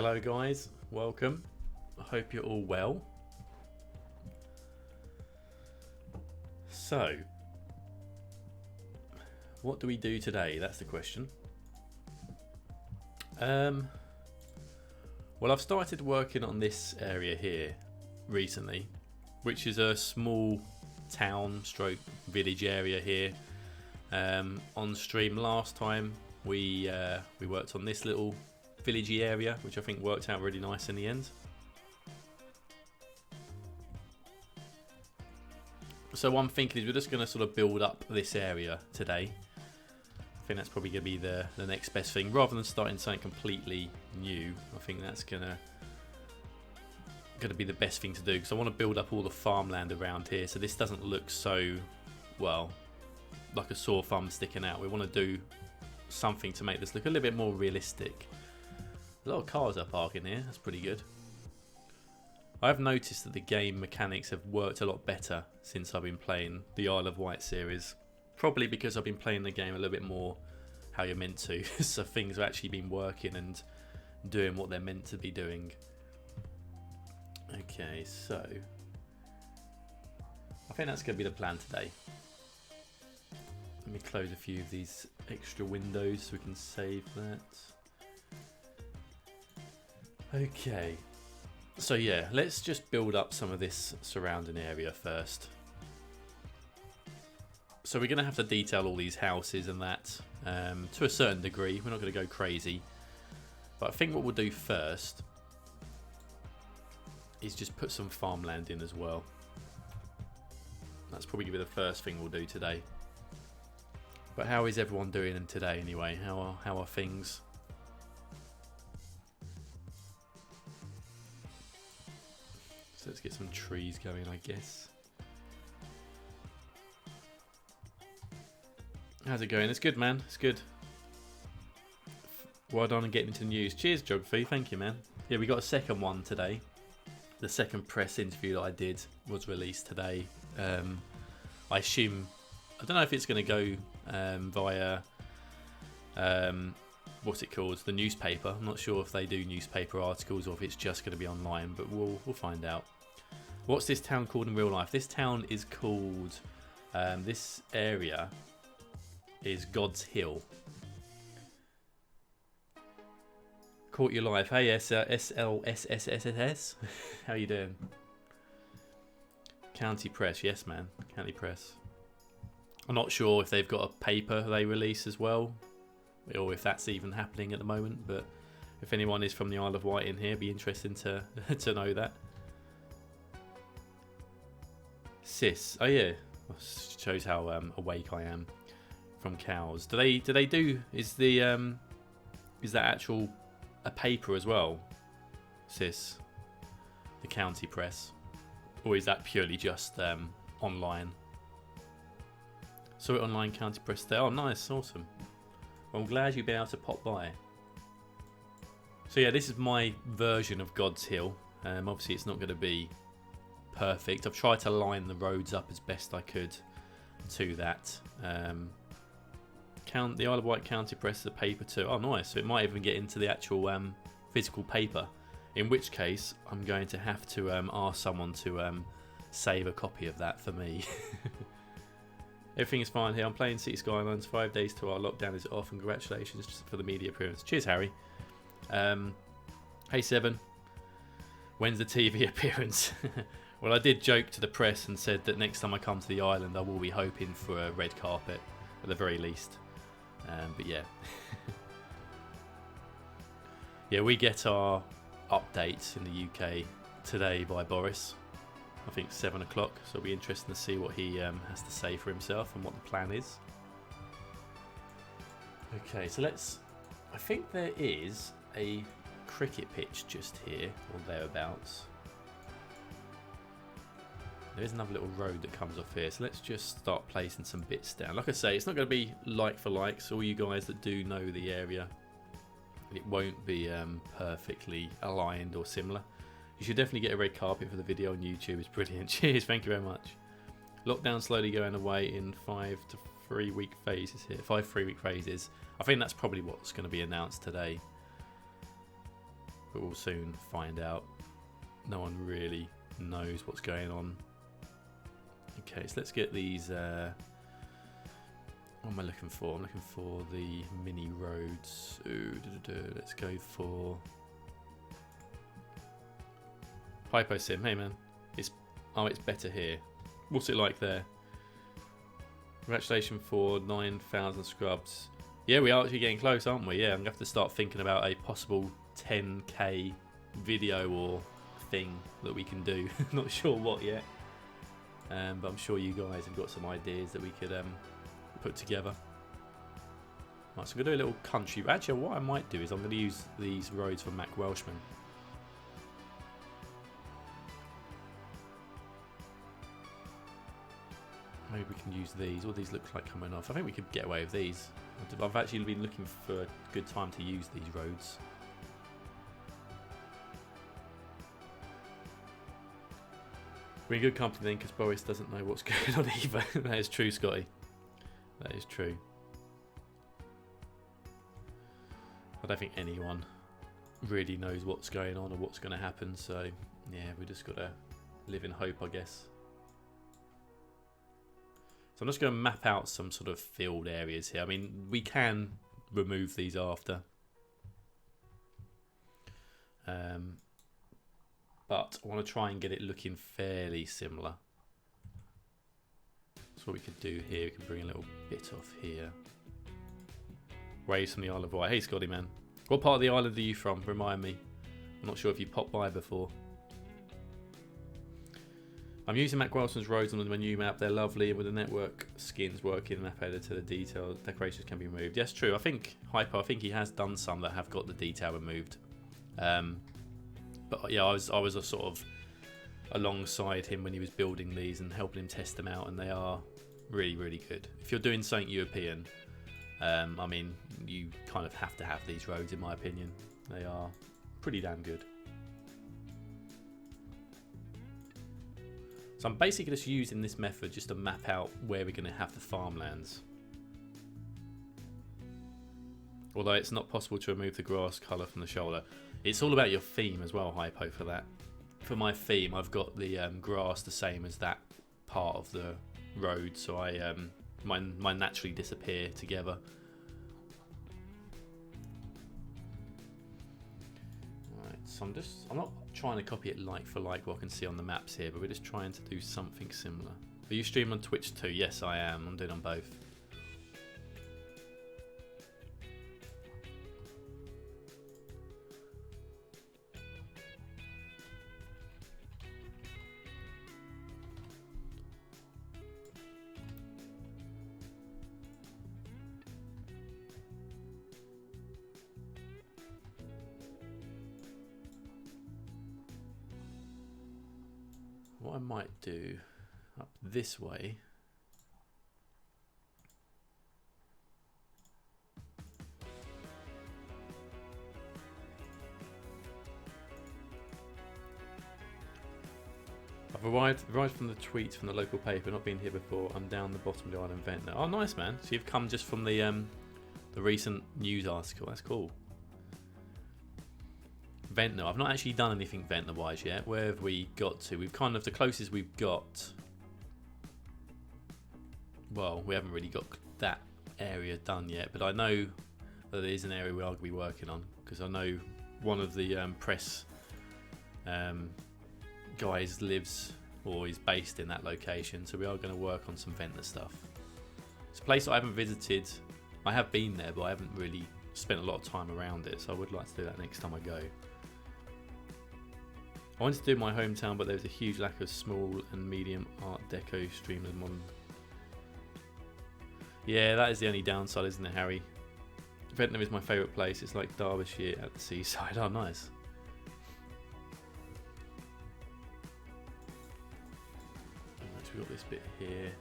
Hello guys, welcome. I hope you're all well. So, what do we do today? That's the question. Well, I've started working on this area here recently, which is a small town stroke village area here. On stream last time we worked on this little villagey area, which I think worked out really nice in the end. So what I'm thinking is we're just going to sort of build up this area today. I think that's probably going to be the next best thing, rather than starting something completely new. I think that's going to be the best thing to do, because I want to build up all the farmland around here so this doesn't look so, well, like a sore thumb sticking out. We want to do something to make this look a little bit more realistic. A lot of cars are parking here, that's pretty good. I've noticed that the game mechanics have worked a lot better since I've been playing the Isle of Wight series. Probably because I've been playing the game a little bit more how you're meant to. So things have actually been working and doing what they're meant to be doing. Okay, so I think that's going to be the plan today. Let me close a few of these extra windows so we can save that. Okay, so yeah, let's just build up some of this surrounding area first. So we're going to have to detail all these houses and that to a certain degree. We're not going to go crazy, but I think what we'll do first is just put some farmland in as well. That's probably going to be the first thing we'll do today. But how is everyone doing today anyway? How are things? So let's get some trees going, I guess. How's it going? It's good, man. It's good. Well done on getting into news. Cheers, Geography. Thank you, man. Yeah, we got a second one today. The second press interview that I did was released today. I assume, I don't know if it's going to go via, what's it called? The newspaper. I'm not sure if they do newspaper articles or if it's just going to be online, but we'll find out. What's this town called in real life? This town is called, this area is God's Hill. Caught you live. Hey, SLSSSS. How you doing? County Press. Yes, man. County Press. I'm not sure if they've got a paper they release as well, or if that's even happening at the moment, but if anyone is from the Isle of Wight in here, it'd be interesting to to know that. Sis. Oh yeah. Shows how awake I am from cows. Do they do is that actual a paper as well, Sis? The County Press, or is that purely just online? Saw it online, County Press there. Oh, nice, awesome. Well, I'm glad you've been able to pop by. So yeah, this is my version of God's Hill. Obviously, it's not going to be perfect. I've tried to line the roads up as best I could to that. The Isle of Wight County Press is a paper too. Oh, nice. So it might even get into the actual physical paper. In which case, I'm going to have to ask someone to save a copy of that for me. Everything is fine here. I'm playing City Skylines. 5 days to our lockdown is off. And congratulations for the media appearance. Cheers, Harry. Hey, Seven. When's the TV appearance? Well, I did joke to the press and said that next time I come to the island, I will be hoping for a red carpet at the very least. But yeah. Yeah, we get our updates in the UK today by Boris. I think 7 o'clock, so it'll be interesting to see what he has to say for himself and what the plan is. Okay, so I think there is a cricket pitch just here, or thereabouts. There is another little road that comes off here, so let's just start placing some bits down. Like I say, it's not going to be like for like, so all you guys that do know the area, it won't be perfectly aligned or similar. You should definitely get a red carpet for the video on YouTube. It's brilliant. Cheers, thank you very much. Lockdown slowly going away in 5 to 3 week phases here. 5 3-week phases. I think that's probably what's going to be announced today. but we'll soon find out. No one really knows what's going on. Okay, so let's get these. What am I looking for? I'm looking for the mini roads. Ooh, let's go for Hyposim. Hey man, it's better here. What's it like there? Congratulations for 9,000 scrubs. Yeah, we are actually getting close, aren't we? Yeah, I'm gonna have to start thinking about a possible 10k video or thing that we can do. Not sure what yet, but I'm sure you guys have got some ideas that we could put together. Right, so I'm gonna do a little country. Actually, what I might do is I'm gonna use these roads for Mac Welshman. Maybe we can use these. All these look like coming off. I think we could get away with these. I've actually been looking for a good time to use these roads. We're in good company then, because Boris doesn't know what's going on either. That is true, Scotty. That is true. I don't think anyone really knows what's going on or what's going to happen. So, yeah, we just got to live in hope, I guess. So I'm just going to map out some sort of field areas here. I mean, we can remove these after. But I want to try and get it looking fairly similar. That's what we could do here. We can bring a little bit off here. Waves from the Isle of Wight. Hey, Scotty, man. What part of the island are you from? Remind me. I'm not sure if you popped by before. I'm using Mac Welson's roads on the menu map. They're lovely, and with the network skins working and map editor, the detail decorations can be removed. Yes, true. I think Hypo. I think he has done some that have got the detail removed. But yeah, I was a sort of alongside him when he was building these and helping him test them out, and they are really, really good. If you're doing something European, I mean, you kind of have to have these roads, in my opinion. They are pretty damn good. So I'm basically just using this method just to map out where we're going to have the farmlands. Although it's not possible to remove the grass colour from the shoulder. It's all about your theme as well, Hypo, for that. For my theme, I've got the grass the same as that part of the road, so I mine naturally disappear together. Right, so I'm not trying to copy it like for like what I can see on the maps here, but we're just trying to do something similar. Are you streaming on Twitch too? Yes, I am. I'm doing on both. What I might do up this way . I've arrived from the tweets from the local paper, not been here before. I'm down the bottom of the island Ventnor. Oh, nice, man. So you've come just from the recent news article. That's cool. Ventnor. I've not actually done anything Ventnor wise yet. Where have we got to? We've kind of, the closest we've got, well, we haven't really got that area done yet, but I know that it is an area we are going to be working on, because I know one of the press guys lives or is based in that location, so we are going to work on some Ventnor stuff. It's a place that I haven't visited. I have been there, but I haven't really spent a lot of time around it, so I would like to do that next time I go. I wanted to do my hometown, but there was a huge lack of small and medium art deco streamers modern. Yeah, that is the only downside, isn't it, Harry? Ventnor is my favourite place. It's like Derbyshire at the seaside. Oh, nice. Right, so we've got this bit here.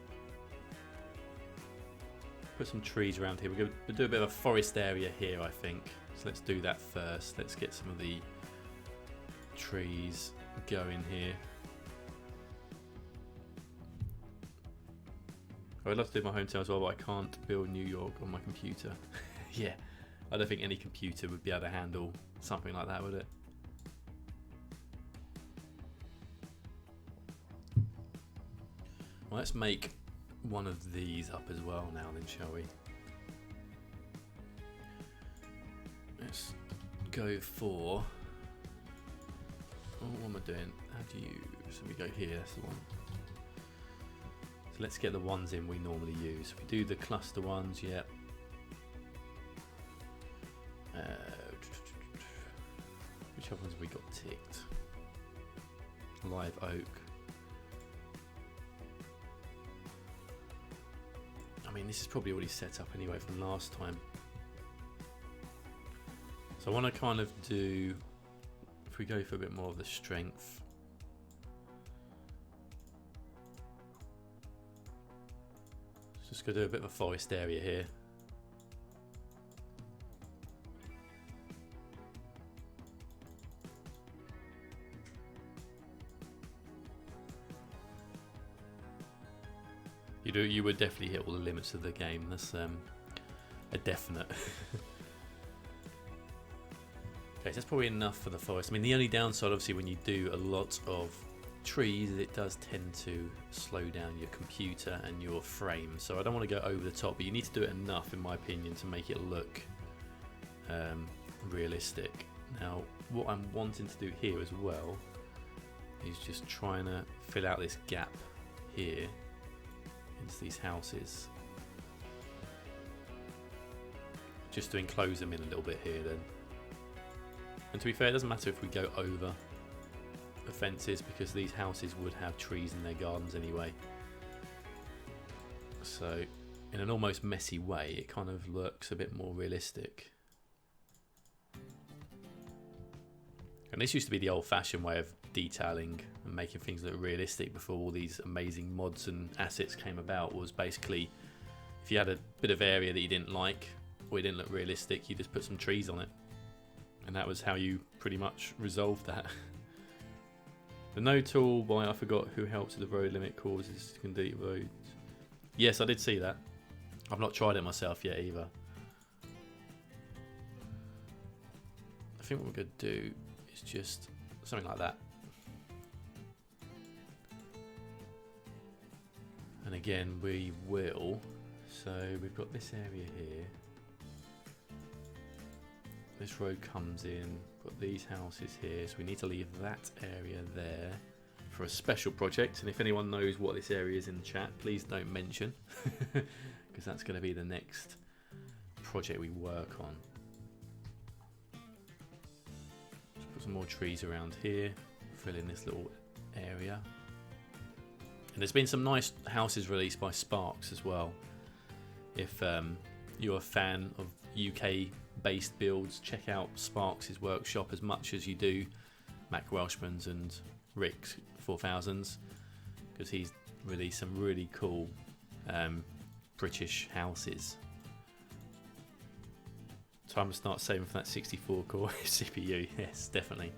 Put some trees around here. We're going to do a bit of a forest area here, I think. So let's do that first. Let's get some of the trees going here. I would love to do my hometown as well, but I can't build New York on my computer. Yeah, I don't think any computer would be able to handle something like that, would it? Well, let's make one of these up as well now then, shall we? Let's go for... Oh, what am I doing? How do you... So we go here, that's the one. So let's get the ones in we normally use. We do the cluster ones, yeah. Which other ones have we got ticked? Live oak. I mean, this is probably already set up anyway from last time. So I want to kind of do, if we go for a bit more of the strength. Just going to do a bit of a forest area here. You would definitely hit all the limits of the game. That's a definite. Okay, so that's probably enough for the forest. I mean, the only downside, obviously, when you do a lot of trees, it does tend to slow down your computer and your frame. So I don't want to go over the top, but you need to do it enough, in my opinion, to make it look realistic. Now, what I'm wanting to do here as well is just trying to fill out this gap here into these houses, just to enclose them in a little bit here then. And to be fair, it doesn't matter if we go over the fences, because these houses would have trees in their gardens anyway. So in an almost messy way, it kind of looks a bit more realistic. And this used to be the old-fashioned way of detailing and making things look realistic before all these amazing mods and assets came about. Was basically, if you had a bit of area that you didn't like or it didn't look realistic, you just put some trees on it, and that was how you pretty much resolved that. The no tool by I forgot who helps with the road limit causes to conduct roads. Yes, I did see that. I've not tried it myself yet either. I think what we're going to do is just something like that. And again, we will. So we've got this area here. This road comes in. Got these houses here. So we need to leave that area there for a special project. And if anyone knows what this area is in the chat, please don't mention, because that's going to be the next project we work on. Just put some more trees around here. Fill in this little area. And there's been some nice houses released by Sparks as well. If you're a fan of UK-based builds, check out Sparks' workshop as much as you do Mac Welshman's and Rick's 4000s, because he's released some really cool British houses. Time to start saving for that 64 core CPU. Yes, definitely.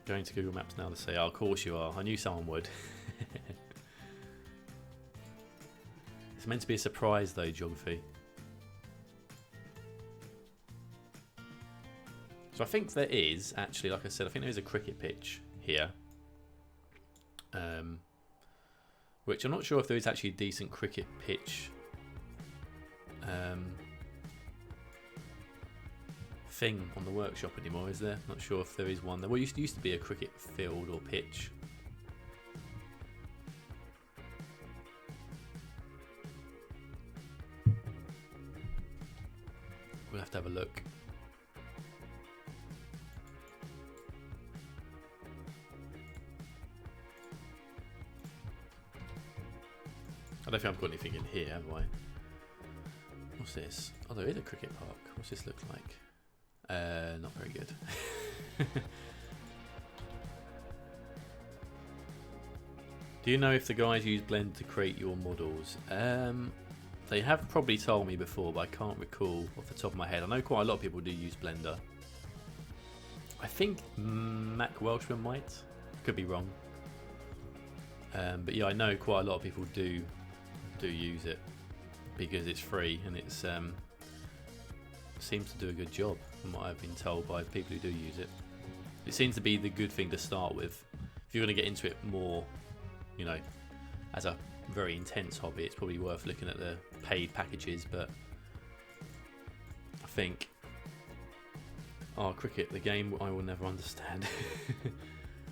Going to Google Maps now to say, oh, of course you are. I knew someone would. It's meant to be a surprise though, geography. So I think there is, actually, like I said, I think there is a cricket pitch here. Which I'm not sure if there is actually a decent cricket pitch thing on the workshop anymore, is there? Not sure if there is one. There used to be a cricket field or pitch. We'll have to have a look. I don't think I've got anything in here, have I? What's this? Oh, there is a cricket park. What's this look like? Not very good. Do you know if the guys use Blender to create your models? They have probably told me before, but I can't recall off the top of my head. I know quite a lot of people do use Blender. I think Mac Welshman might. Could be wrong. But yeah, I know quite a lot of people do use it because it's free and it's seems to do a good job from what I've been told by people who do use it. It seems to be the good thing to start with. If you're going to get into it more, you know, as a very intense hobby, it's probably worth looking at the paid packages. But I think, cricket, the game I will never understand.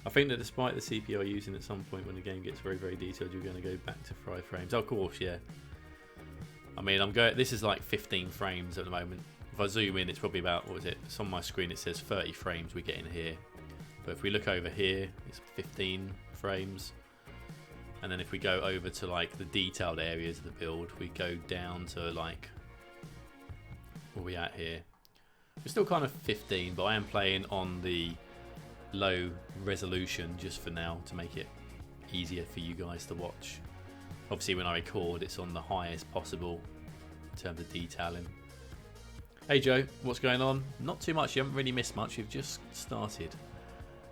I think that despite the CPU using at some point when the game gets very, very detailed, you're going to go back to 5 frames. Oh, of course, yeah. I mean, this is like 15 frames at the moment. If I zoom in, it's probably about, what is it? It's on my screen, it says 30 frames we're getting here. But if we look over here, it's 15 frames. And then if we go over to like the detailed areas of the build, we go down to like, where are we at here? We're still kind of 15, but I am playing on the low resolution just for now to make it easier for you guys to watch. Obviously when I record, it's on the highest possible in terms of detailing. Hey Joe, what's going on? Not too much, you haven't really missed much, you've just started.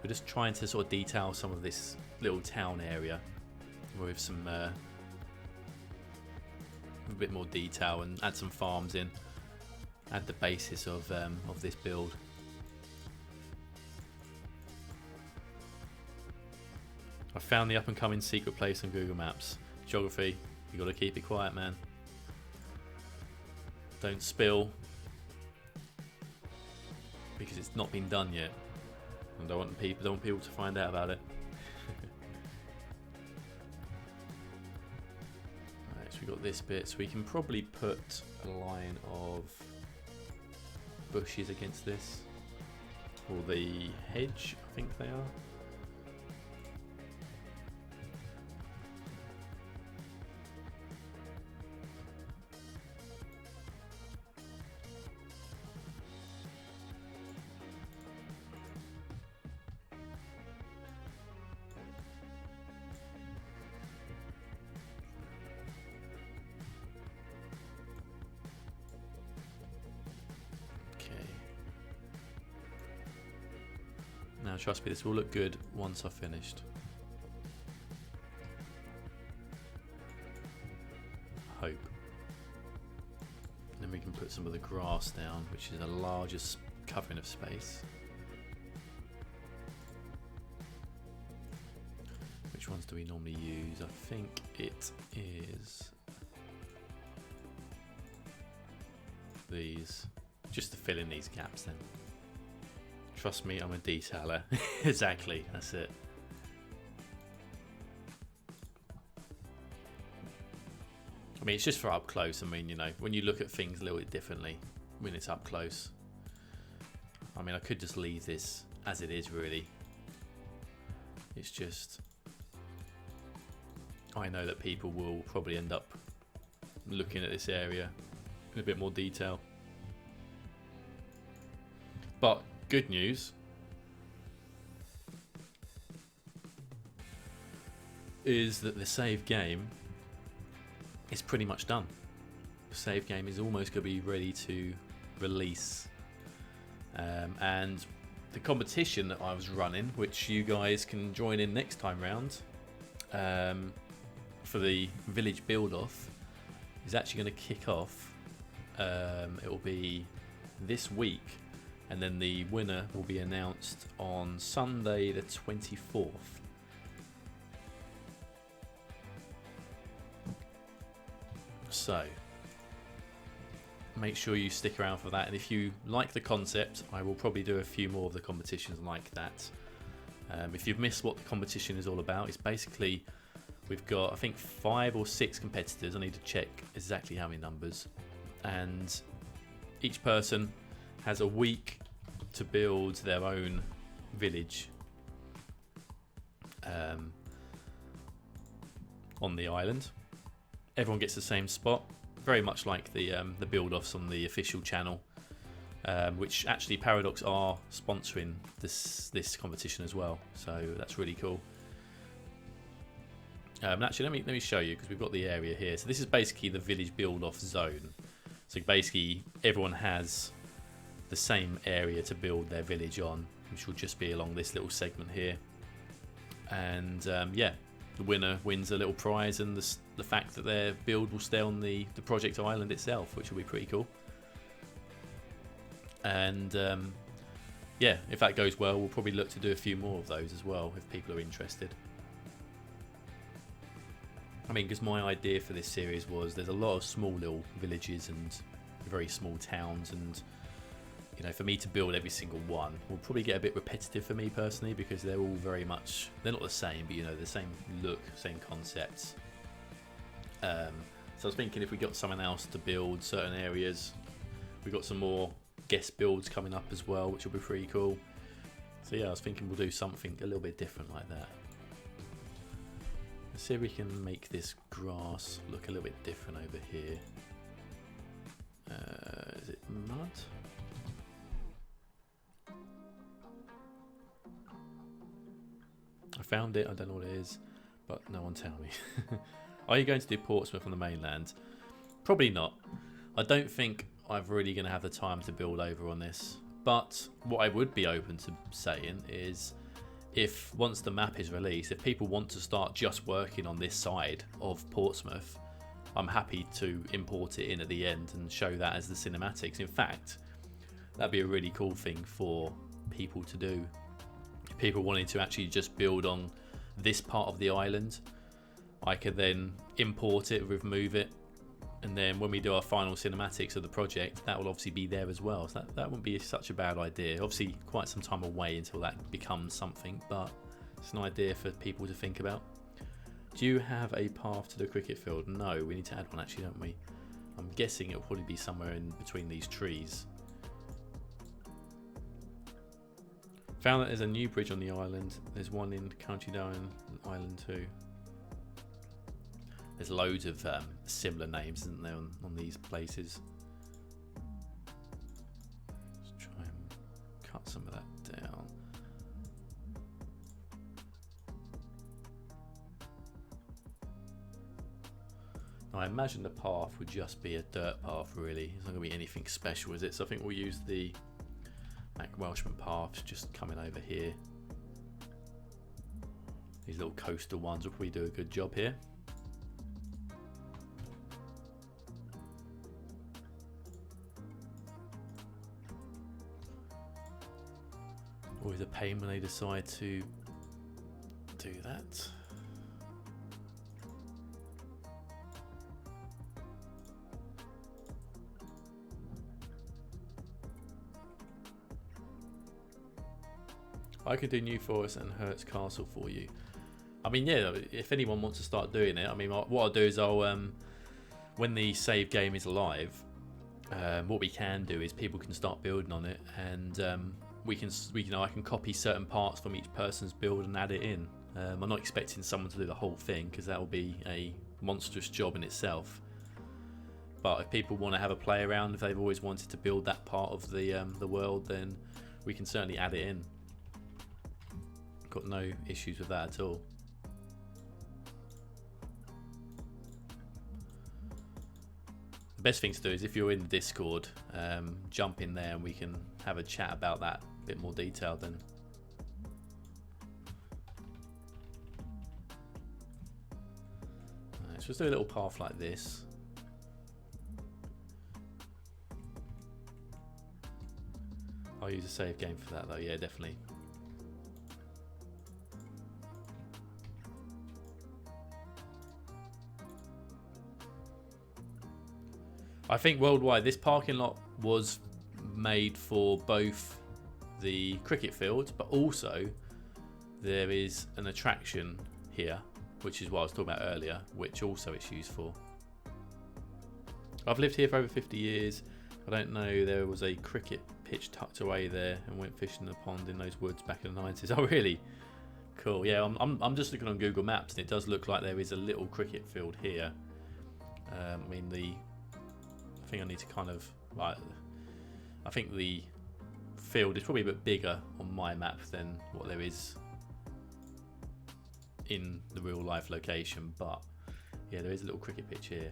We're just trying to sort of detail some of this little town area with some a bit more detail and add some farms in. Add the basis of this build. I found the up and coming secret place on Google Maps. Geography, you got to keep it quiet, man. Don't spill, because it's not been done yet. I don't want people to find out about it. Alright, so we got this bit, so we can probably put a line of bushes against this, or the hedge, I think they are. Now trust me, this will look good once I've finished. Hope. Then we can put some of the grass down, which is a larger covering of space. Which ones do we normally use? I think it is these, just to fill in these gaps then. Trust me, I'm a detailer. Exactly, that's it. I mean, it's just for up close. I mean, you know, when you look at things a little bit differently when it's up close. I mean, I could just leave this as it is, really. It's just, I know that people will probably end up looking at this area in a bit more detail. But good news is that the save game is pretty much done. The save game is almost going to be ready to release. And the competition that I was running, which you guys can join in next time round, for the village build off, is actually going to kick off. It will be this week. And then the winner will be announced on Sunday the 24th. So, make sure you stick around for that. And if you like the concept, I will probably do a few more of the competitions like that. If you've missed what the competition is all about, it's basically, we've got, I think, 5 or 6 competitors. I need to check exactly how many numbers. And each person has a week to build their own village on the island. Everyone gets the same spot, very much like the build-offs on the official channel, which actually Paradox are sponsoring this competition as well. So that's really cool. Actually, let me show you, because we've got the area here. So this is basically the village build-off zone. So basically, everyone has the same area to build their village on, which will just be along this little segment here. And yeah, the winner wins a little prize, and the fact that their build will stay on the project island itself, which will be pretty cool. And yeah, if that goes well, we'll probably look to do a few more of those as well if people are interested. I mean, because my idea for this series was there's a lot of small little villages and very small towns, and you know, for me to build every single one will probably get a bit repetitive for me personally, because they're all very much, they're not the same, but you know, the same look, same concepts. So I was thinking if we got someone else to build certain areas, we got some more guest builds coming up as well, which will be pretty cool. So yeah, I was thinking we'll do something a little bit different like that. Let's see if we can make this grass look a little bit different over here. Is it mud? I found it, I don't know what it is, but no one tell me. Are you going to do Portsmouth on the mainland? Probably not. I don't think I'm really going to have the time to build over on this. But what I would be open to saying is, if once the map is released, if people want to start just working on this side of Portsmouth, I'm happy to import it in at the end and show that as the cinematics. In fact, that'd be a really cool thing for people to do. If people wanting to actually just build on this part of the island, I could then import it, remove it, and then when we do our final cinematics of the project, that will obviously be there as well. So that wouldn't be such a bad idea. Obviously quite some time away until that becomes something, but it's an idea for people to think about. Do you have a path to the cricket field? No, we need to add one actually, don't we? I'm guessing it'll probably be somewhere in between these trees. Found that there's a new bridge on the island. There's one in County Down Island too. There's loads of similar names, isn't there, on these places? Let's try and cut some of that down. Now, I imagine the path would just be a dirt path, really. It's not going to be anything special, is it? So I think we'll use the Mac Welshman paths just coming over here. These little coastal ones will probably do a good job here. Always a pain when they decide to do that. I could do New Forest and Hertz Castle for you. I mean, yeah, if anyone wants to start doing it, I mean, what I'll do is I'll, when the save game is live, what we can do is people can start building on it, and I can copy certain parts from each person's build and add it in. I'm not expecting someone to do the whole thing, because that will be a monstrous job in itself. But if people want to have a play around, if they've always wanted to build that part of the world, then we can certainly add it in. Got no issues with that at all. The best thing to do is, if you're in the Discord, jump in there and we can have a chat about that a bit more detailed then. Right, so let's do a little path like this. I'll use a save game for that though, yeah, definitely. I think worldwide this parking lot was made for both the cricket field, but also there is an attraction here, which is what I was talking about earlier, which also it's used for. I've lived here for over 50 years. I don't know there was a cricket pitch tucked away there, and went fishing in the pond in those woods back in the 90s. Oh really? Cool. Yeah, I'm just looking on Google Maps, and it does look like there is a little cricket field here. I mean, I think I need to kind of, like, I think the field is probably a bit bigger on my map than what there is in the real life location, but yeah, there is a little cricket pitch here.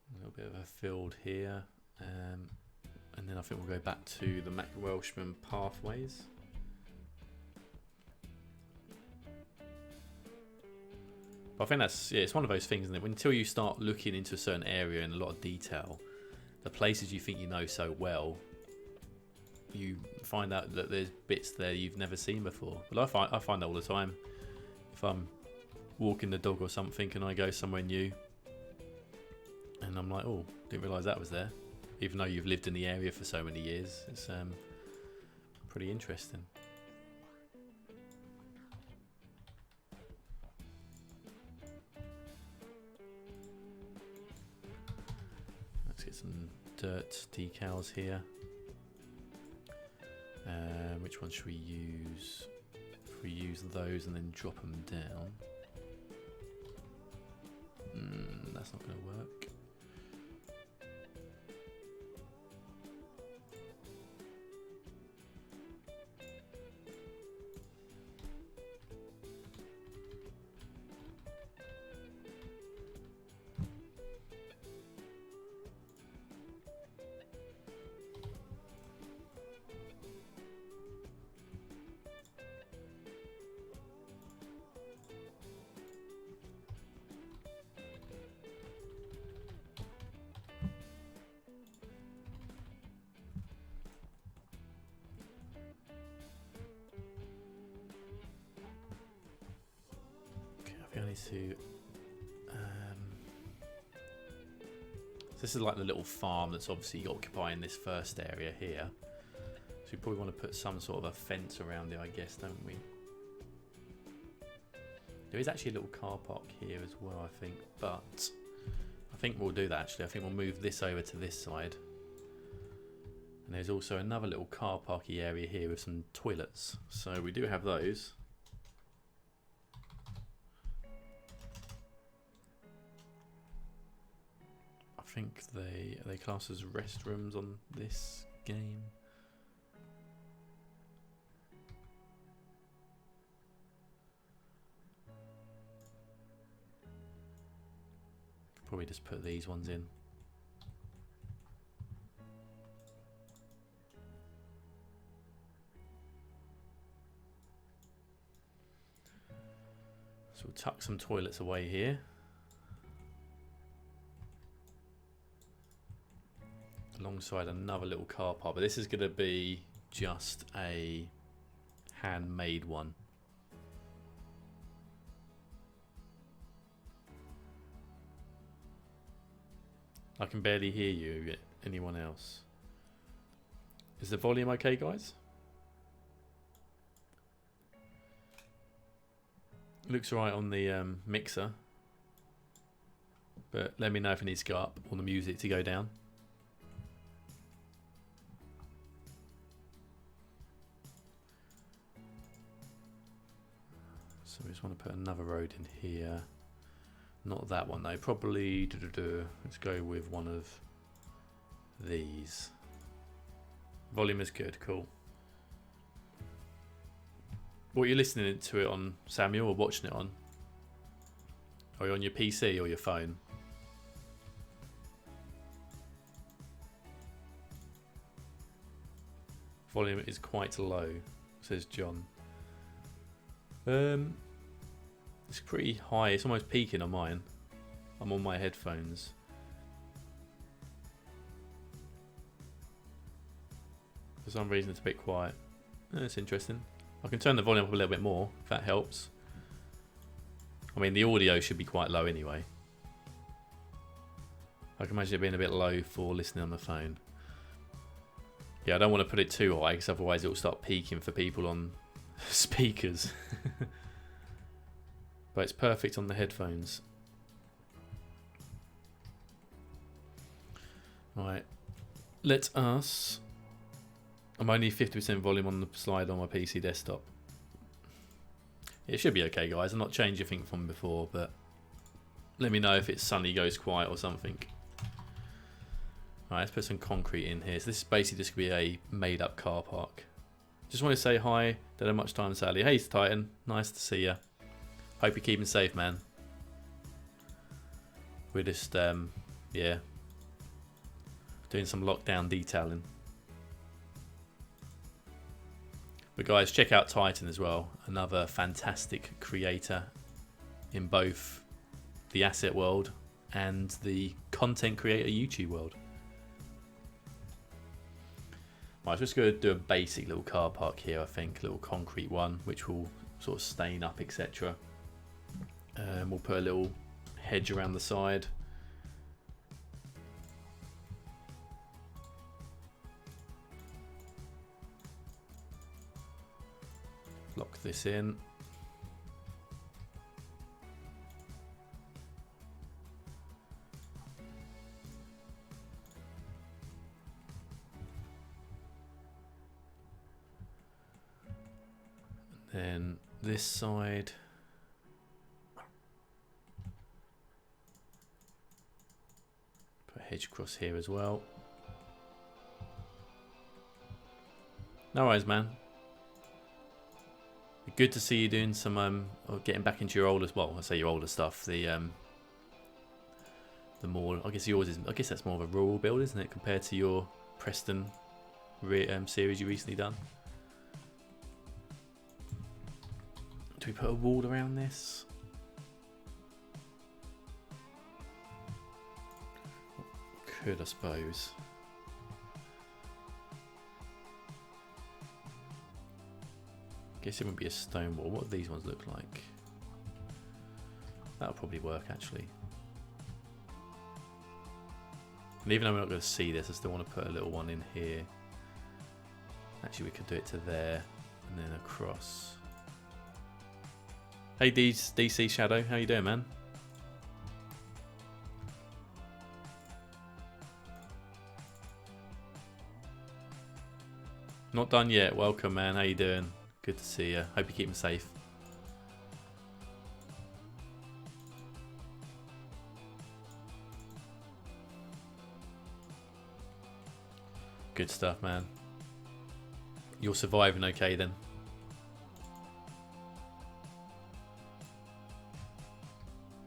A little bit of a field here. And then I think we'll go back to the Mac Welshman pathways. But I think that's, yeah, it's one of those things, isn't it? Until you start looking into a certain area in a lot of detail, the places you think you know so well, you find out that there's bits there you've never seen before. But I find that all the time. If I'm walking the dog or something and I go somewhere new and I'm like, oh, didn't realise that was there. Even though you've lived in the area for so many years, it's pretty interesting. Let's get some dirt decals here. Which one should we use? If we use those and then drop them down, that's not going to work. I need to. So this is like the little farm that's obviously occupying this first area here. So we probably want to put some sort of a fence around it, I guess, don't we? There is actually a little car park here as well, I think, but I think we'll do that actually. I think we'll move this over to this side. And there's also another little car parky area here with some toilets. So we do have those. I think are they classed as restrooms on this game? Probably just put these ones in. So we'll tuck some toilets away here. Alongside another little car park, but this is going to be just a handmade one. I can barely hear you. Anyone else? Is the volume okay, guys? Looks alright on the mixer, but let me know if it needs to go up or the music to go down. So we just want to put another road in here. Not that one though, probably, let's go with one of these. Volume is good, cool. What are you listening to it on, Samuel, or watching it on? Are you on your PC or your phone? Volume is quite low, says John. It's pretty high. It's almost peaking on mine. I'm on my headphones. For some reason, it's a bit quiet. That's interesting. I can turn the volume up a little bit more if that helps. I mean, the audio should be quite low anyway. I can imagine it being a bit low for listening on the phone. Yeah, I don't want to put it too high because otherwise it will start peaking for people on speakers. But it's perfect on the headphones. Right, let us. I'm only 50% volume on the slide on my PC desktop. It should be okay, guys. I'm not changing anything from before, but let me know if it suddenly goes quiet or something. Alright, let's put some concrete in here. So this is basically just going to be a made-up car park. Just want to say hi. Don't have much time, Sally. Hey, Titan. Nice to see you. Hope you're keeping safe, man. We're just, yeah, doing some lockdown detailing. But guys, check out Titan as well. Another fantastic creator in both the asset world and the content creator YouTube world. Right, so just going to do a basic little car park here, I think, a little concrete one, which will sort of stain up, etc. We'll put a little hedge around the side. Lock this in. Then this side, put a hedge across here as well. No worries, man. Good to see you doing some or getting back into your older, well, I say your older stuff. The more, I guess yours is, I guess that's more of a rural build, isn't it, compared to your Preston series you recently done. Do we put a wall around this? Could, I suppose. Guess it wouldn't be a stone wall. What do these ones look like? That'll probably work, actually. And even though we're not going to see this, I still want to put a little one in here. Actually, we could do it to there and then across. Hey DC Shadow, how you doing, man? Not done yet. Welcome, man. How you doing? Good to see you. Hope you're keeping safe. Good stuff, man. You're surviving okay then?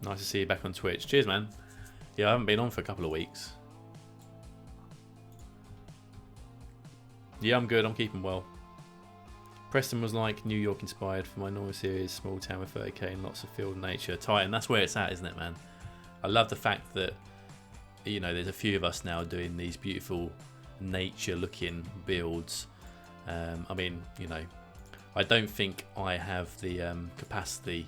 Nice to see you back on Twitch. Cheers, man. Yeah, I haven't been on for a couple of weeks. Yeah, I'm good. I'm keeping well. Preston was like New York inspired for my normal series. Small town with 30k and lots of field nature. Titan, that's where it's at, isn't it, man? I love the fact that, you know, there's a few of us now doing these beautiful nature looking builds. I mean, you know, I don't think I have the capacity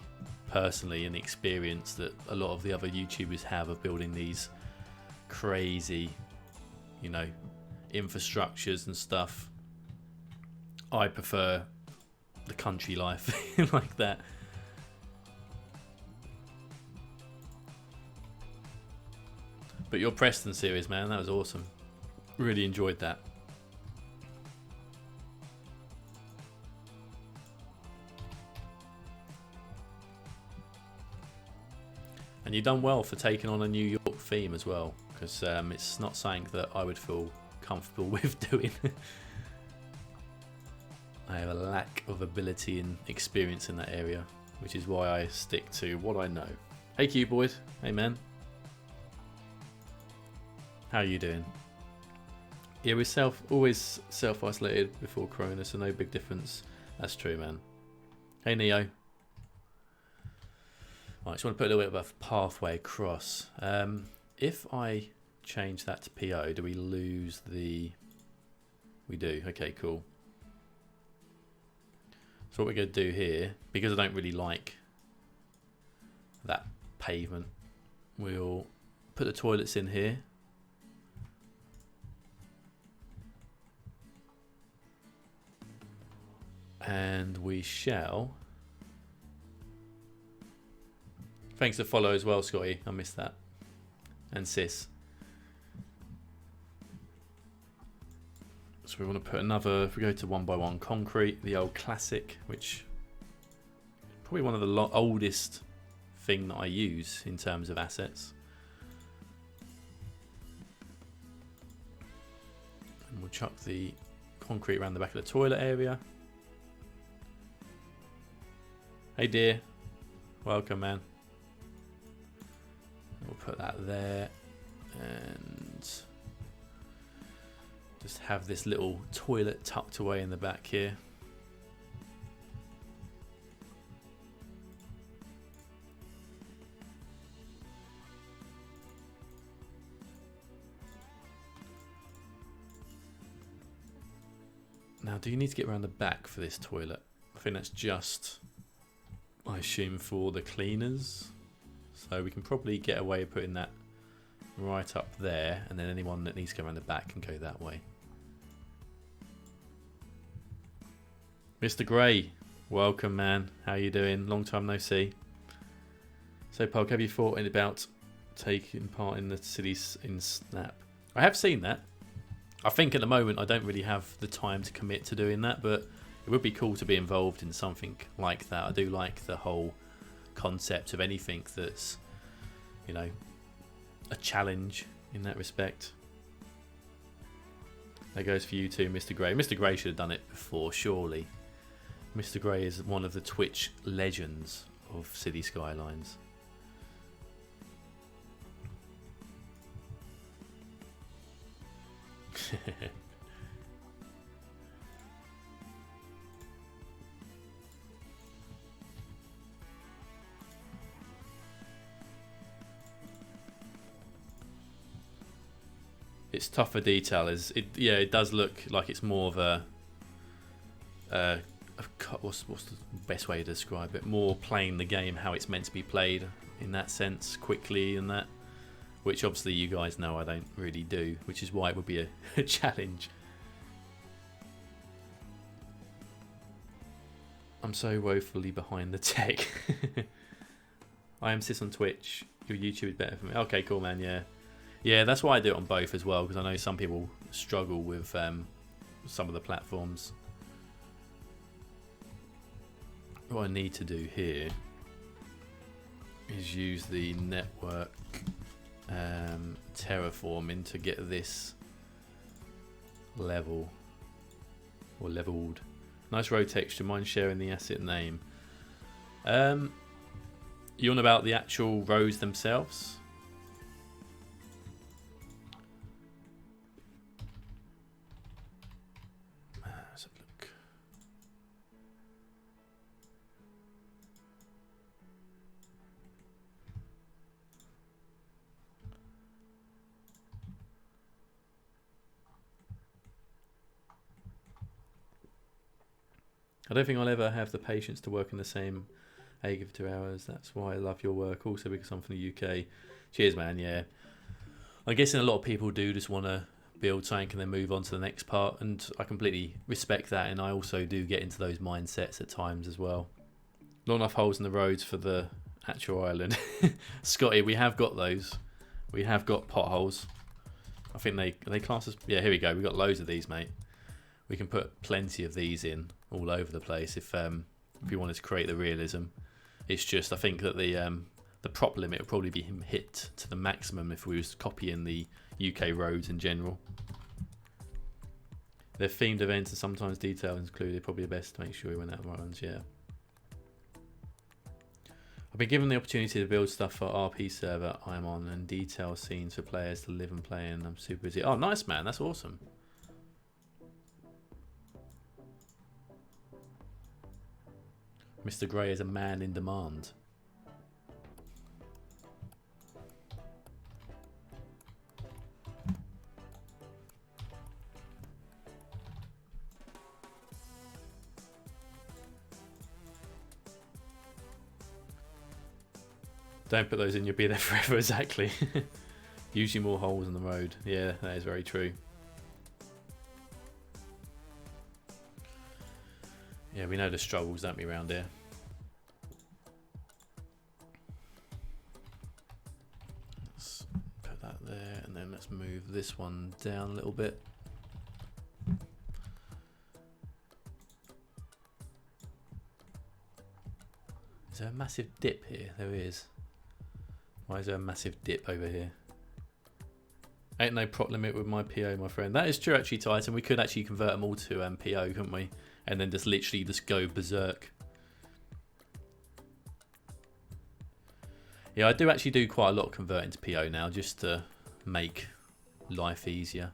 personally and the experience that a lot of the other YouTubers have of building these crazy, you know, infrastructures and stuff. I prefer the country life like that. But your Preston series, man, that was awesome. Really enjoyed that. And you've done well for taking on a New York theme as well, because it's not something that I would feel comfortable with doing. I have a lack of ability and experience in that area, which is why I stick to what I know. Hey Cuboid, hey man. How are you doing? Yeah, we're always self-isolated before Corona, so no big difference. That's true, man. Hey Neo. Right, I just want to put a little bit of a pathway across. If I change that to PO, do we lose the... We do. Okay, cool. So what we're going to do here, because I don't really like that pavement, we'll put the toilets in here. And we shall... Thanks to follow as well, Scotty. I missed that. And Sis. So we want to put another, if we go to 1x1 concrete, the old classic, which is probably one of the oldest thing that I use in terms of assets. And we'll chuck the concrete around the back of the toilet area. Hey dear, welcome man. We'll put that there and just have this little toilet tucked away in the back here. Now, do you need to get around the back for this toilet? I think that's just, I assume, for the cleaners. So we can probably get away with putting that right up there, and then anyone that needs to go around the back can go that way. Mr. Gray, welcome, man. How you doing? Long time no see. So, Pog, have you thought about taking part in the cities in Snap? I have seen that. I think at the moment I don't really have the time to commit to doing that, but it would be cool to be involved in something like that. I do like the whole concept of anything that's, you know, a challenge in that respect. That goes for you too, Mr. Gray. Mr. Gray should have done it before, surely. Mr. Gray is one of the Twitch legends of City Skylines. It's tougher detail. Yeah, it does look like it's more of a what's the best way to describe it? More playing the game how it's meant to be played in that sense, quickly and that. Which obviously you guys know I don't really do, which is why it would be a challenge. I'm so woefully behind the tech. I am Sis on Twitch. Your YouTube is better for me. Okay, cool, man. Yeah, yeah. That's why I do it on both as well, because I know some people struggle with some of the platforms. What I need to do here is use the network terraforming to get this level or leveled. Nice road texture. Mind sharing the asset name? You on about the actual roads themselves? Let's have a look. I don't think I'll ever have the patience to work in the same egg for 2 hours. That's why I love your work. Also because I'm from the UK. Cheers, man. Yeah. I'm guessing a lot of people do just want to build something and then move on to the next part. And I completely respect that. And I also do get into those mindsets at times as well. Not enough holes in the roads for the actual island. Scotty, we have got those. We have got potholes. I think they class as... Yeah, here we go. We've got loads of these, mate. We can put plenty of these in all over the place if you wanted to create the realism. It's just, I think that the prop limit will probably be hit to the maximum if we was copying the UK roads in general. They're themed events and sometimes detail included. Probably best to make sure we went out of runs. Yeah. I've been given the opportunity to build stuff for RP server I'm on and detail scenes for players to live and play in. I'm super busy. Oh, nice, man. That's awesome. Mr. Gray is a man in demand. Don't put those in, you'll be there forever, exactly. Usually more holes in the road. Yeah, that is very true. Yeah, we know the struggles, don't we, around here? Let's put that there, and then let's move this one down a little bit. Is there a massive dip here? There is. Why is there a massive dip over here? Ain't no prop limit with my PO, my friend. That is true, actually, Titan. We could actually convert them all to PO, couldn't we? And then just literally just go berserk. Yeah, I do actually do quite a lot of converting to PO now, just to make life easier.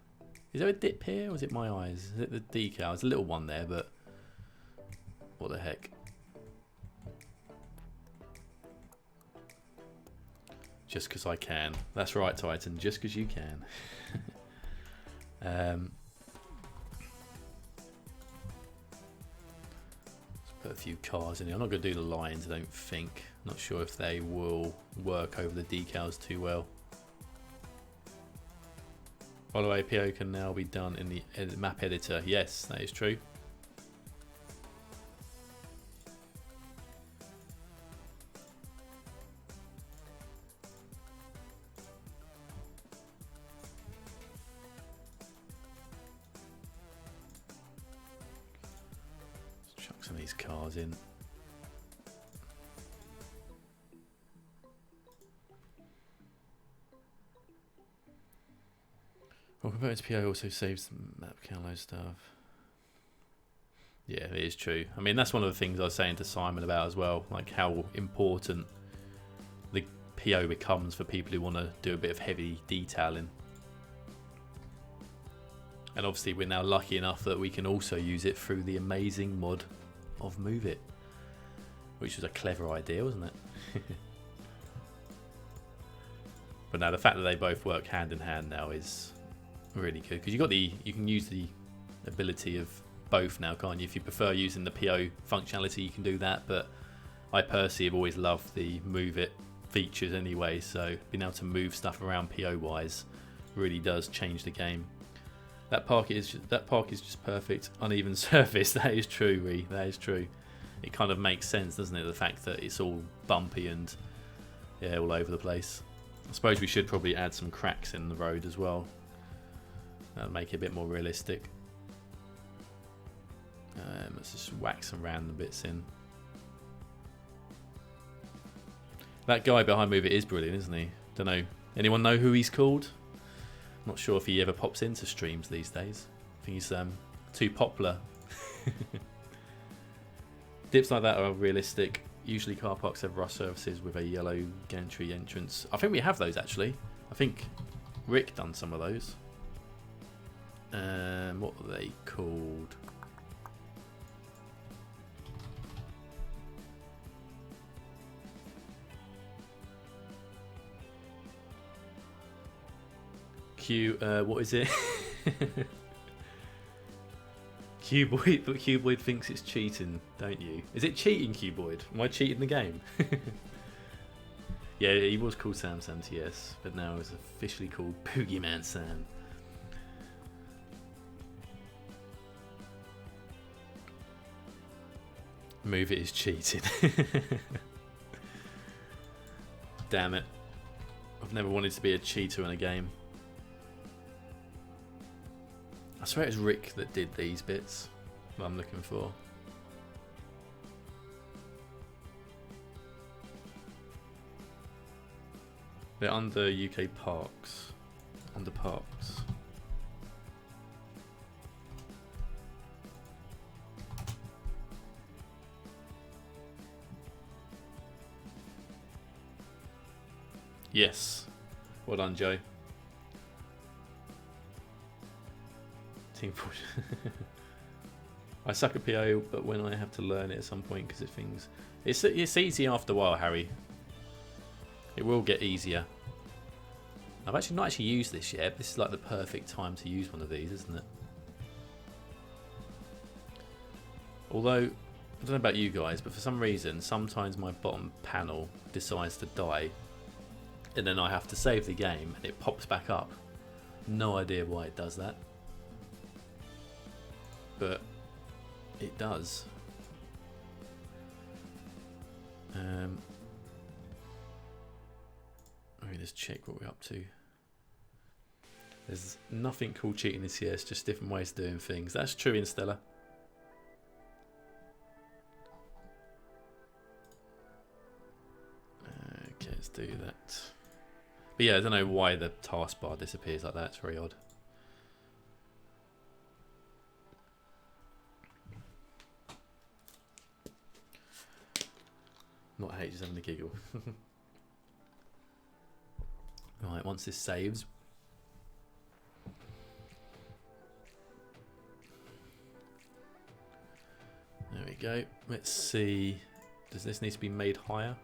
Is there a dip here, or is it my eyes? Is it the decal? There's a little one there, but what the heck? Just because I can. That's right, Titan. Just because you can. put a few cars in here. I'm not going to do the lines, I don't think. Not sure if they will work over the decals too well. By the way, PO can now be done in the map editor. Yes, that is true. Let's chuck some of these cars in. Well, converting to PO also saves the map download stuff. Yeah, it is true. I mean, that's one of the things I was saying to Simon about as well, like how important the PO becomes for people who want to do a bit of heavy detailing. And obviously we're now lucky enough that we can also use it through the amazing mod of Move It, which was a clever idea, wasn't it? But now the fact that they both work hand in hand now is really good, because you can use the ability of both now, can't you? If you prefer using the PO functionality, you can do that, but I personally have always loved the Move It features anyway, so being able to move stuff around PO wise really does change the game. That park is just perfect. Uneven surface. That is true, Ree. That is true. It kind of makes sense, doesn't it? The fact that it's all bumpy and yeah, all over the place. I suppose we should probably add some cracks in the road as well. That'll make it a bit more realistic. Let's just whack some random bits in. That guy behind Move It is brilliant, isn't he? Don't know. Anyone know who he's called? Not sure if he ever pops into streams these days. I think he's too popular. Dips like that are realistic. Usually car parks have rough surfaces with a yellow gantry entrance. I think we have those actually. I think Rick done some of those. What are they called? What is it? Cuboid, but Cuboid thinks it's cheating, don't you? Is it cheating, Cuboid? Am I cheating the game? Yeah, he was called Sam TS, but now he's officially called Boogeyman Sam. Move It is cheating. Damn it. I've never wanted to be a cheater in a game. I swear it's Rick that did these bits that I'm looking for. They're under UK parks. Under parks. Yes. Well done, Joe. Team push. I suck at PO, but when I have to learn it at some point, because it's easy after a while, Harry. It will get easier. I've actually not used this yet. This is like the perfect time to use one of these, isn't it? Although, I don't know about you guys, but for some reason, sometimes my bottom panel decides to die, and then I have to save the game, and it pops back up. No idea why it does that. But it does. Let me just check what we're up to. There's nothing called cheating in CS, just different ways of doing things. That's true in Stella. Okay, let's do that. But yeah, I don't know why the taskbar disappears like that. It's very odd. Not hate, just having a giggle. Right, once this saves. There we go. Let's see. Does this need to be made higher?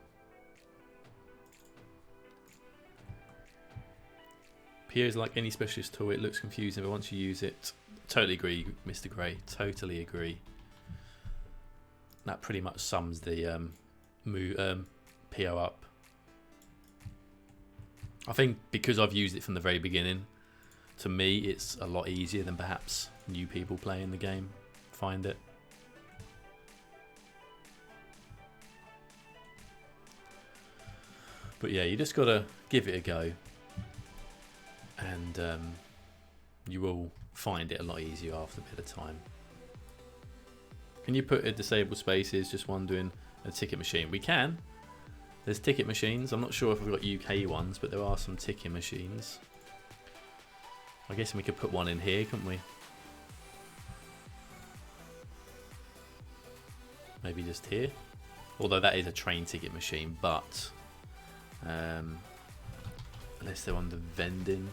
PO is like any specialist tool. It looks confusing, but once you use it, totally agree, Mr. Gray. Totally agree. that pretty much sums the PO up. I think because I've used it from the very beginning, to me it's a lot easier than perhaps new people playing the game find it. But yeah, you just gotta give it a go, and you will find it a lot easier after a bit of time. Can you put a disabled spaces? Just wondering. A ticket machine. We can. There's ticket machines. I'm not sure if we've got UK ones, but there are some ticket machines. I guess we could put one in here, couldn't we? Maybe just here. Although that is a train ticket machine, but unless they're on the vending.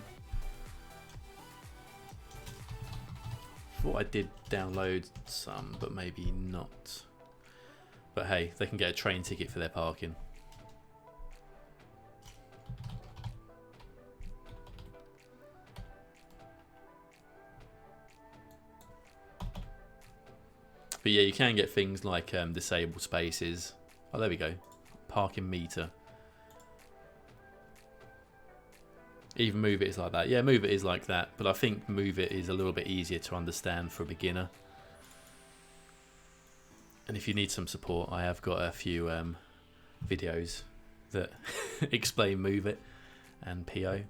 Thought I did download some, but maybe not. But hey, they can get a train ticket for their parking. But yeah, you can get things like disabled spaces. Oh, there we go. Parking meter. Even Move It is like that. Yeah, Move It is like that. But I think Move It is a little bit easier to understand for a beginner. And if you need some support, I have got a few videos that explain Move It and PO.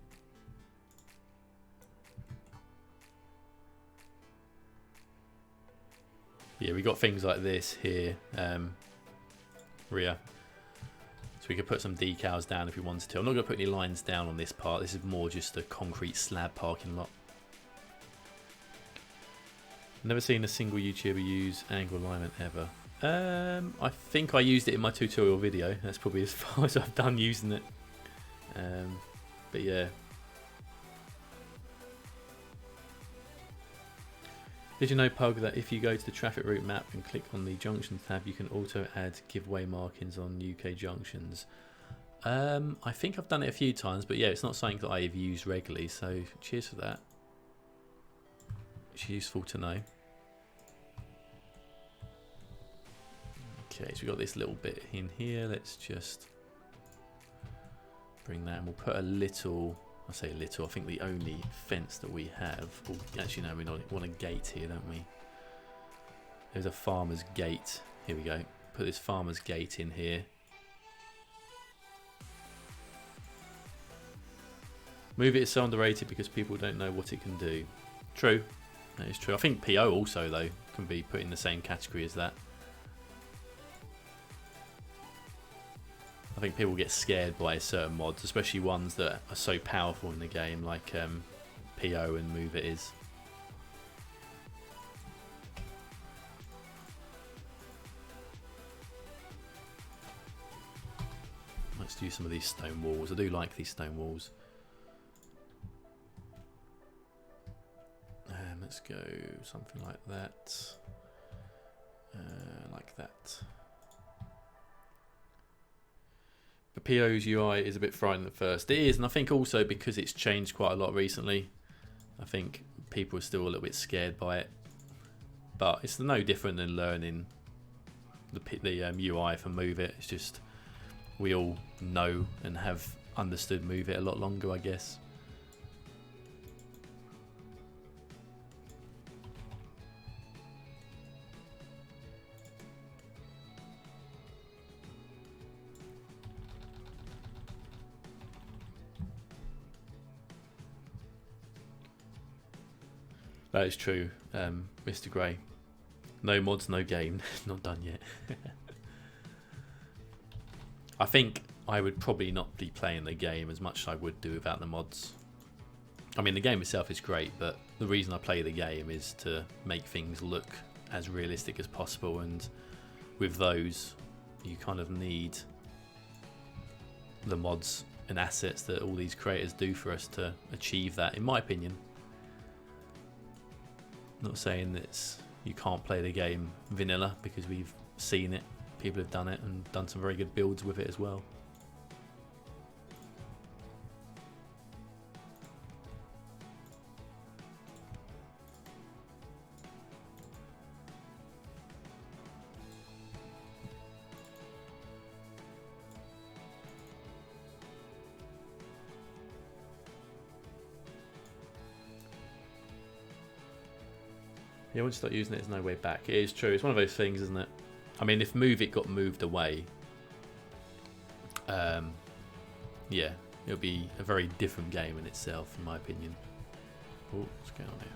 Yeah, we got things like this here, rear. So we could put some decals down if we wanted to. I'm not going to put any lines down on this part. This is more just a concrete slab parking lot. Never seen a single YouTuber use angle alignment ever. I think I used it in my tutorial video. That's probably as far as I've done using it. But yeah. Did you know, Pug, that if you go to the traffic route map and click on the junctions tab, you can auto add giveaway markings on UK junctions? I think I've done it a few times, but yeah, it's not something that I've used regularly, so cheers for that. It's useful to know. Okay, so we've got this little bit in here. Let's just bring that, and we'll put a little, I say little, I think the only fence that we have, oh, actually no, we want a gate here, don't we? There's a farmer's gate. Here we go. Put this farmer's gate in here. Move It is so underrated because people don't know what it can do. True, that is true. I think PO also, though, can be put in the same category as that. I think people get scared by certain mods, especially ones that are so powerful in the game, like PO and Move It is. Let's do some of these stone walls. I do like these stone walls. Let's go something like that. Like that. The PO's UI is a bit frightening at first. It is, and I think also because it's changed quite a lot recently, I think people are still a little bit scared by it. But it's no different than learning the UI for Move It. It's just we all know and have understood Move It a lot longer, I guess. That is true, Mr. Gray. No mods, no game. Not done yet. I think I would probably not be playing the game as much as I would do without the mods. I mean, the game itself is great, but the reason I play the game is to make things look as realistic as possible, and with those, you kind of need the mods and assets that all these creators do for us to achieve that, in my opinion. Not saying that you can't play the game vanilla, because we've seen it, people have done it and done some very good builds with it as well. Yeah, once you start using it, there's no way back. It is true. It's one of those things, isn't it? I mean, if Move It got moved away, yeah, it'll be a very different game in itself, in my opinion. Oh, what's going on here?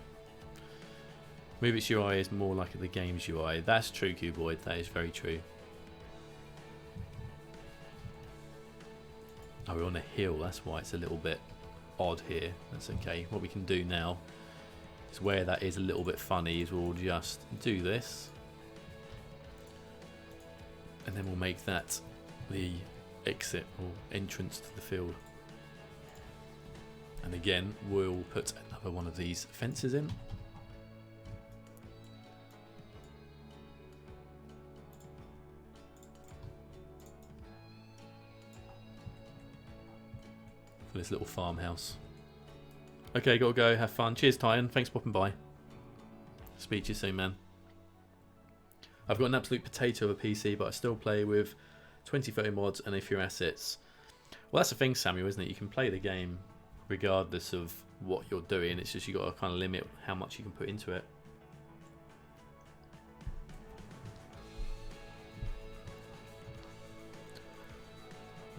Move It's UI is more like the game's UI. That's true, Cuboid. That is very true. Oh, we're on a hill. That's why it's a little bit odd here. That's okay. What we can do now is, where that is a little bit funny, is we'll just do this. And then we'll make that the exit or entrance to the field. And again, we'll put another one of these fences in. For this little farmhouse. Okay, gotta go. Have fun. Cheers, Titan. Thanks for popping by. Speak to you soon, man. I've got an absolute potato of a PC, but I still play with 20-30 mods and a few assets. Well, that's the thing, Samuel, isn't it? You can play the game regardless of what you're doing. It's just you got to kind of limit how much you can put into it.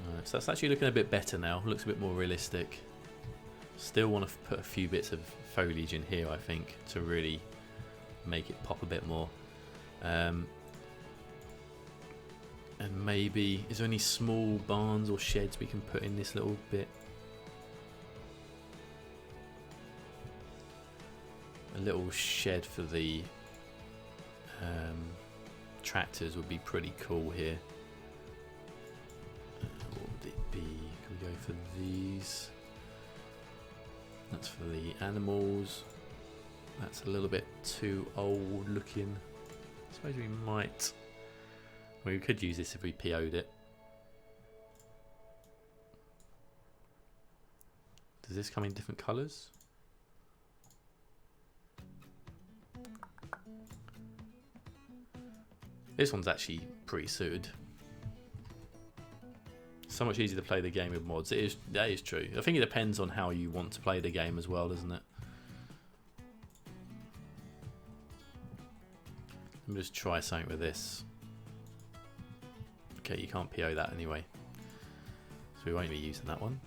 Alright, so that's actually looking a bit better now. Looks a bit more realistic. Still want to put a few bits of foliage in here, I think, to really make it pop a bit more. And maybe, is there any small barns or sheds we can put in this little bit? A little shed for the tractors would be pretty cool here. What would it be? Can we go for these? That's for the animals. That's a little bit too old looking. I suppose we might... Well, we could use this if we PO'd it. Does this come in different colours? This one's actually pretty suited. So much easier to play the game with mods. That is true. I think it depends on how you want to play the game as well, doesn't it? Let me just try something with this. Okay, you can't PO that anyway, so we won't be using that one.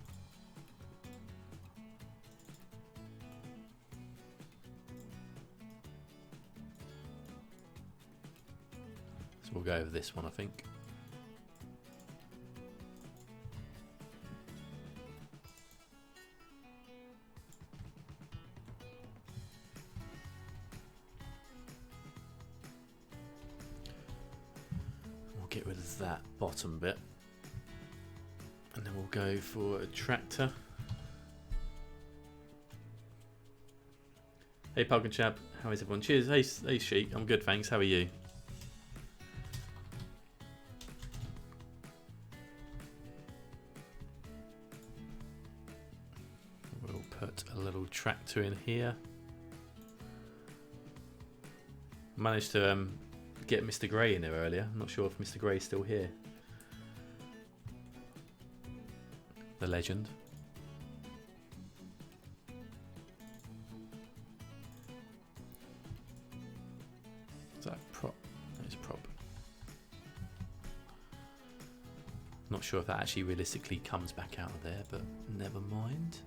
So we'll go over this one, I think. Get rid of that bottom bit, and then we'll go for a tractor. Hey Pug and Chap, how is everyone? Cheers. Hey Sheik, I'm good, thanks. How are you? We'll put a little tractor in here. Managed to get Mr. Grey in there earlier. I'm not sure if Mr. Grey's still here. The legend. Is that a prop? That is a prop. Not sure if that actually realistically comes back out of there, but never mind.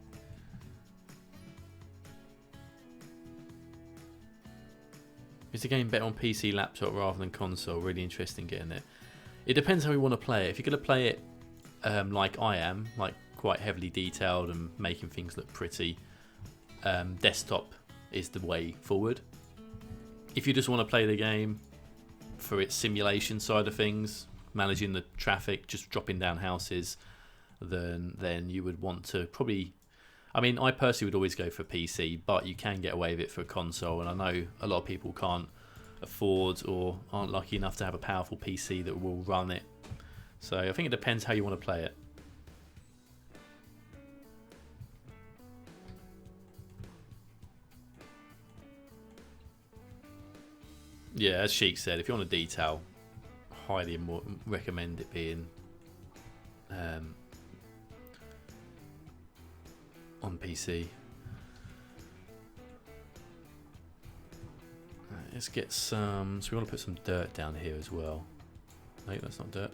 Is the game better on PC, laptop rather than console? Really interesting getting it. It depends how we want to play it. If you're going to play it like I am, like quite heavily detailed and making things look pretty, desktop is the way forward. If you just want to play the game for its simulation side of things, managing the traffic, just dropping down houses, then you would want to probably... I mean, I personally would always go for PC, but you can get away with it for a console, and I know a lot of people can't afford or aren't lucky enough to have a powerful PC that will run it. So I think it depends how you want to play it. Yeah, as Sheik said, if you want a detail, highly recommend it being on PC. Let's get some. So we want to put some dirt down here as well. No, that's not dirt.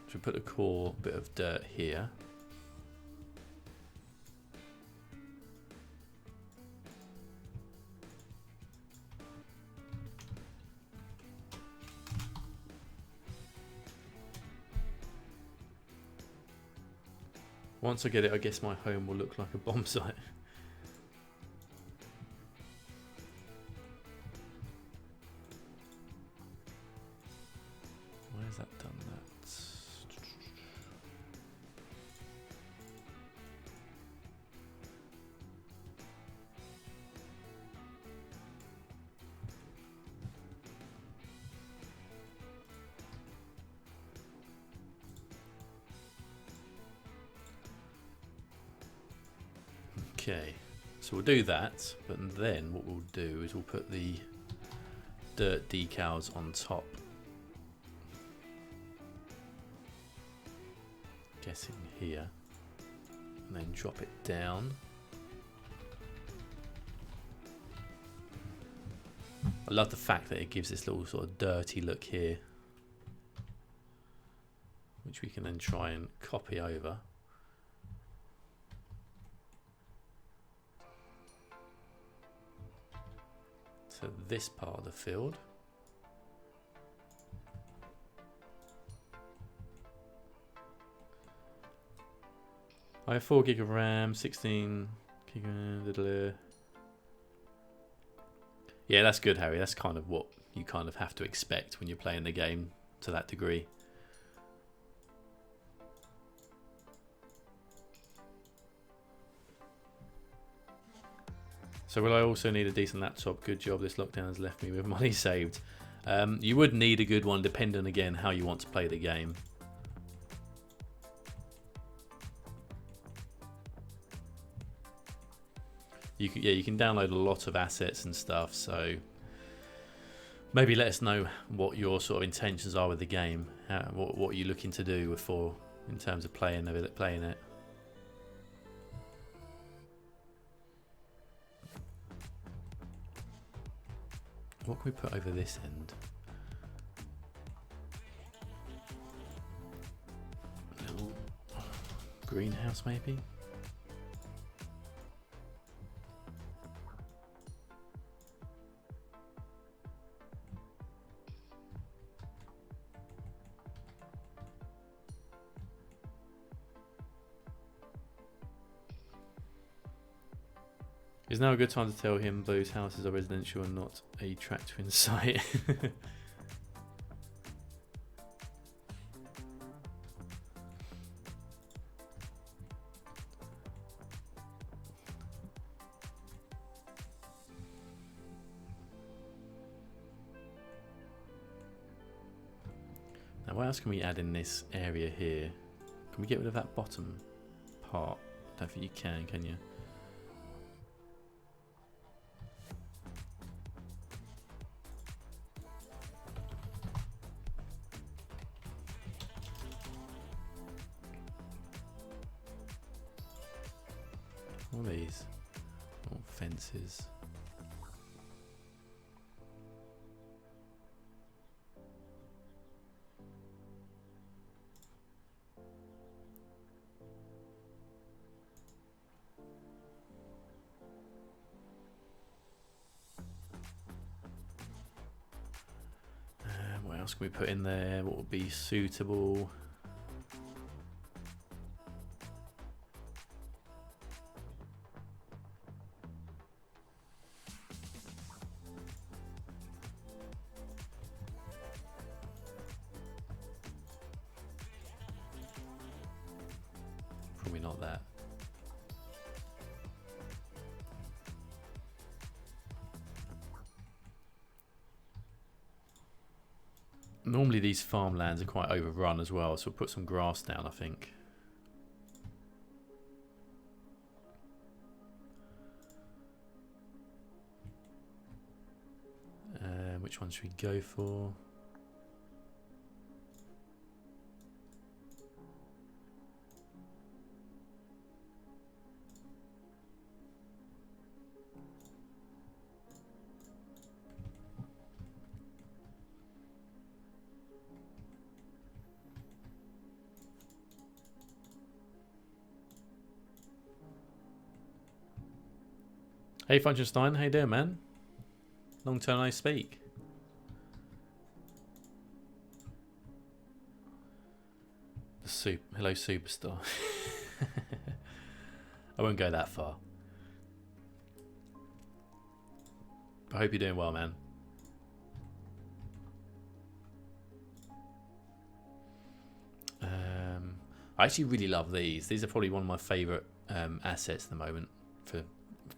So we put a core bit of dirt here. Once I get it, I guess my home will look like a bomb site. Where's that done that? Okay, so we'll do that, but then what we'll do is we'll put the dirt decals on top. Guessing here, and then drop it down. I love the fact that it gives this little sort of dirty look here, which we can then try and copy over. To this part of the field. I have 4 gig of RAM, 16 gig of... Yeah, that's good, Harry. That's kind of what you kind of have to expect when you're playing the game to that degree. So will I also need a decent laptop? Good job, this lockdown has left me with money saved. You would need a good one depending again how you want to play the game. You can download a lot of assets and stuff, so maybe let us know what your sort of intentions are with the game, what you're looking to do before in terms of playing it. What can we put over this end? A little greenhouse maybe? Is now a good time to tell him those houses are residential and not a tract twin site? Now, what else can we add in this area here? Can we get rid of that bottom part? I don't think you can you? What are these? Oh, fences. What else can we put in there? What would be suitable? Probably not that. Normally these farmlands are quite overrun as well, so we'll put some grass down, I think. Which one should we go for? Hey Funkenstein, how you doing, man? Long time no speak. Hello, superstar. I won't go that far. I hope you're doing well, man. I actually really love these. These are probably one of my favourite assets at the moment for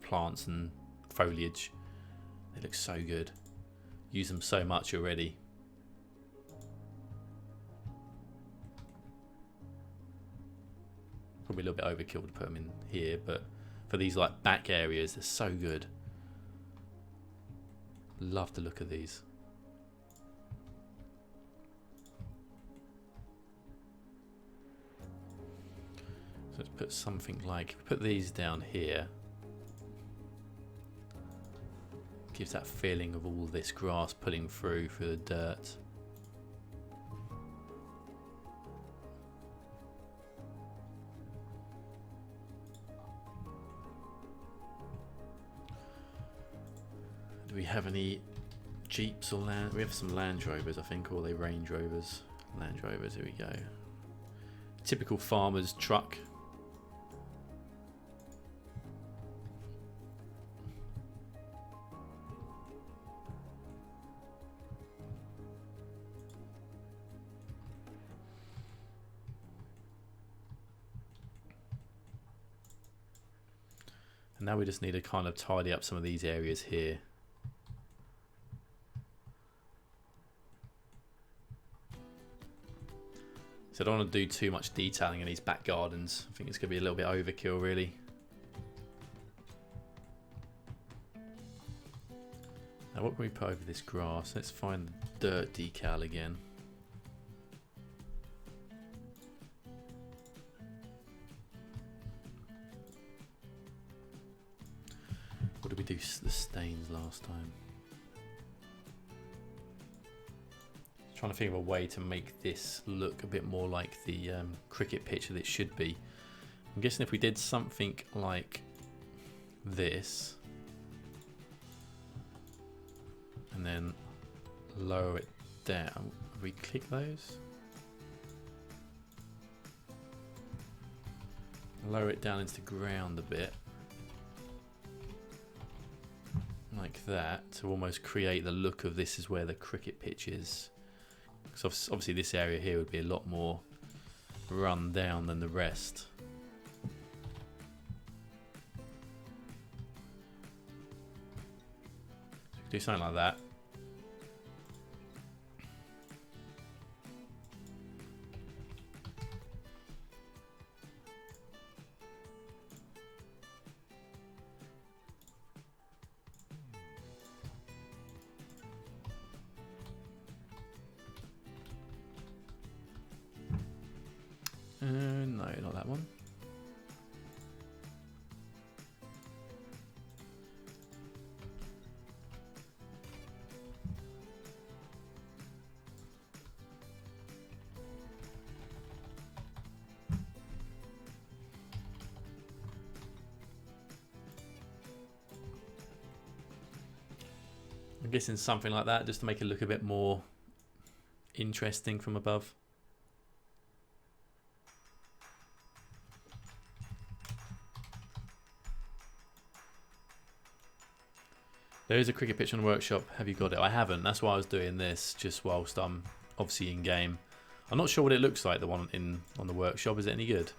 plants and foliage. They look so good. Use them so much already. Probably a little bit overkill to put them in here, but for these like back areas, they're so good. Love the look of these. So let's put something like, put these down here. Gives that feeling of all this grass pulling through the dirt. Do we have any Jeeps or Land? We have some Land Rovers, I think, or are they Range Rovers? Land Rovers, here we go. Typical farmer's truck. And now we just need to kind of tidy up some of these areas here. So I don't want to do too much detailing in these back gardens. I think it's going to be a little bit overkill, really. Now what can we put over this grass? Let's find the dirt decal again. What did we do the stains last time? Trying to think of a way to make this look a bit more like the cricket pitch that it should be. I'm guessing if we did something like this and then lower it down, we click those, lower it down into the ground a bit like that to almost create the look of this is where the cricket pitch is. So obviously this area here would be a lot more run down than the rest. Do something like that. No, not that one. I'm guessing something like that just to make it look a bit more interesting from above. There is a cricket pitch on the workshop. Have you got it? I haven't. That's why I was doing this, just whilst I'm obviously in game. I'm not sure what it looks like, the one on the workshop. Is it any good?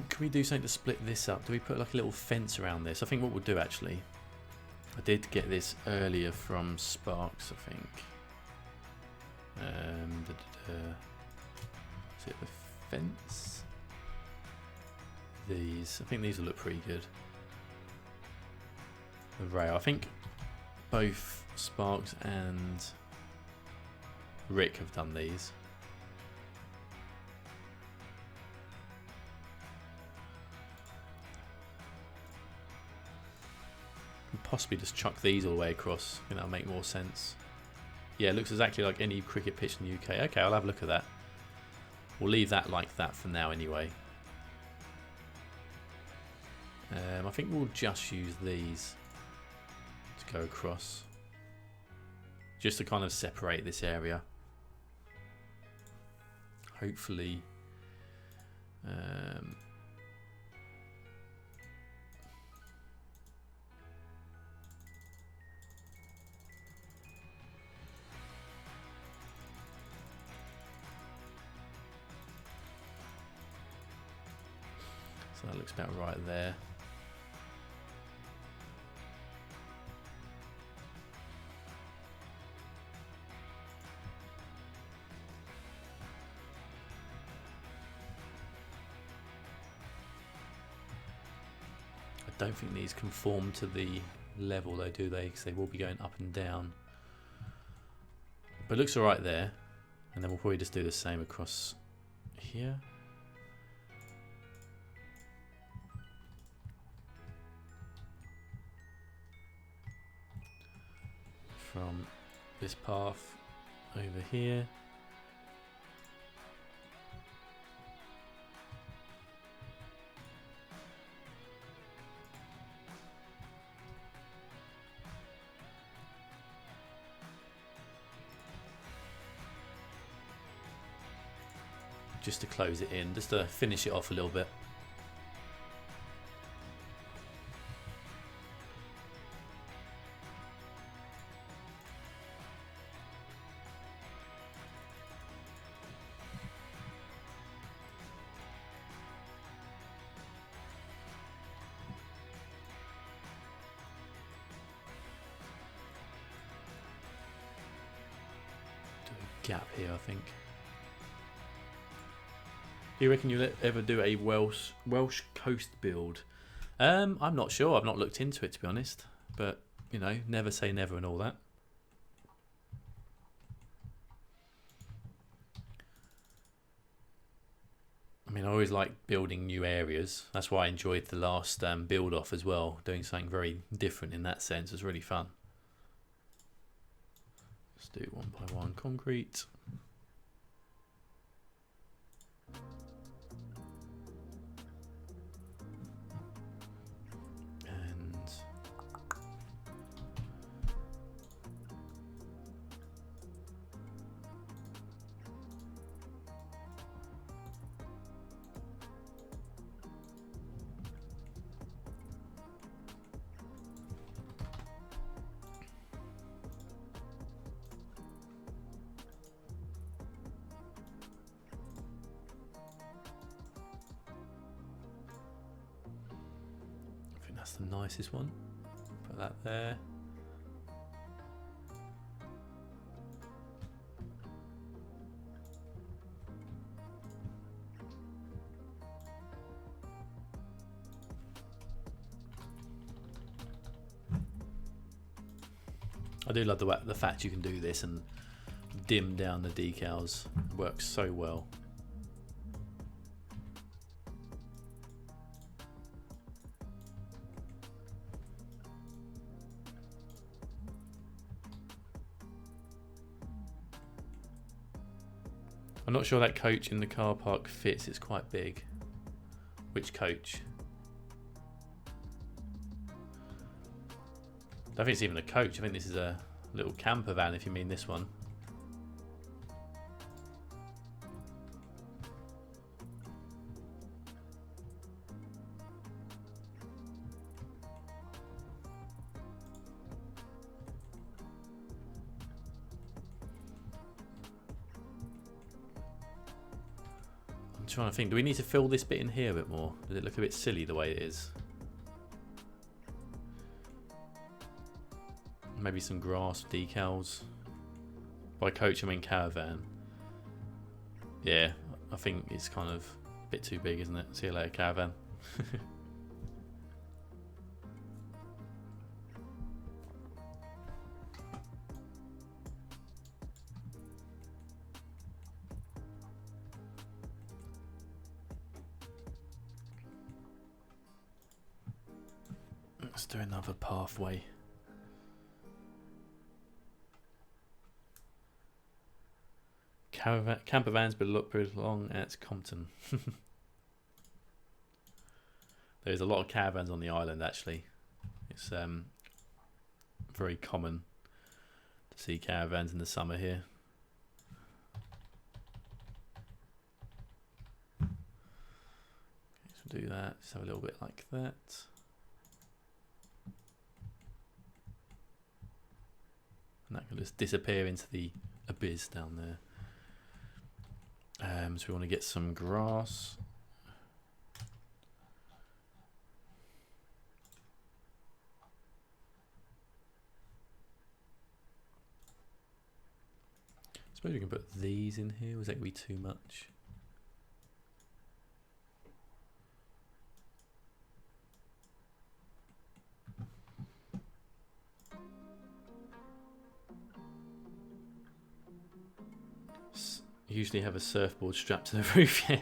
Can we do something to split this up? Do we put like a little fence around this? I think what we'll do actually, I did get this earlier from Sparks, I think. Is it the fence? These, I think these will look pretty good. The rail, I think both Sparks and Rick have done these. Can possibly just chuck these all the way across. I think that'll make more sense. Yeah, it looks exactly like any cricket pitch in the UK. Okay, I'll have a look at that. We'll leave that like that for now anyway. I think we'll just use these to go across. Just to kind of separate this area. Hopefully. So that looks about right there. I don't think these conform to the level though, do they? Because they will be going up and down. But it looks alright there. And then we'll probably just do the same across here. From this path over here. Just to close it in, just to finish it off a little bit. Do a gap here, I think. Do you reckon you'll ever do a Welsh coast build? I'm not sure. I've not looked into it, to be honest. But, you know, never say never and all that. I mean, I always like building new areas. That's why I enjoyed the last build off as well. Doing something very different in that sense. It was really fun. Let's do 1 by 1 concrete. That's the nicest one. Put that there. I do love the fact you can do this and dim down the decals. It works so well. I'm not sure that coach in the car park fits. It's quite big. Which coach? I don't think it's even a coach. I think this is a little camper van, if you mean this one. I'm trying to think, do we need to fill this bit in here a bit more? Does it look a bit silly the way it is? Maybe some grass decals. By coach I mean caravan. Yeah, I think it's kind of a bit too big, isn't it? See you later, caravan. Let's do another pathway. Camper vans belong at Compton. There's a lot of caravans on the island actually. It's very common to see caravans in the summer here. Okay, so we'll do that, just have a little bit like that. And that can just disappear into the abyss down there. So we want to get some grass. I suppose we can put these in here. Was that going to be too much? Usually have a surfboard strapped to the roof, yeah.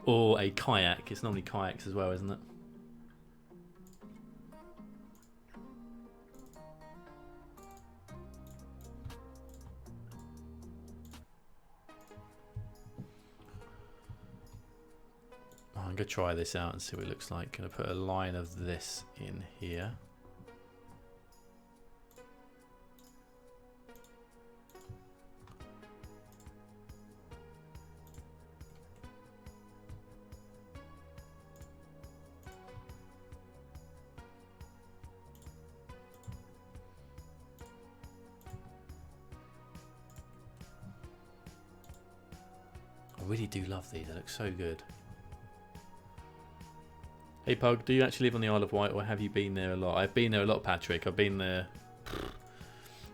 Or a kayak. It's normally kayaks as well, isn't it? I'm going to try this out and see what it looks like. Going to put a line of this in here. I really do love these, they look so good. Hey Pug, do you actually live on the Isle of Wight or have you been there a lot? I've been there a lot, Patrick. I've been there.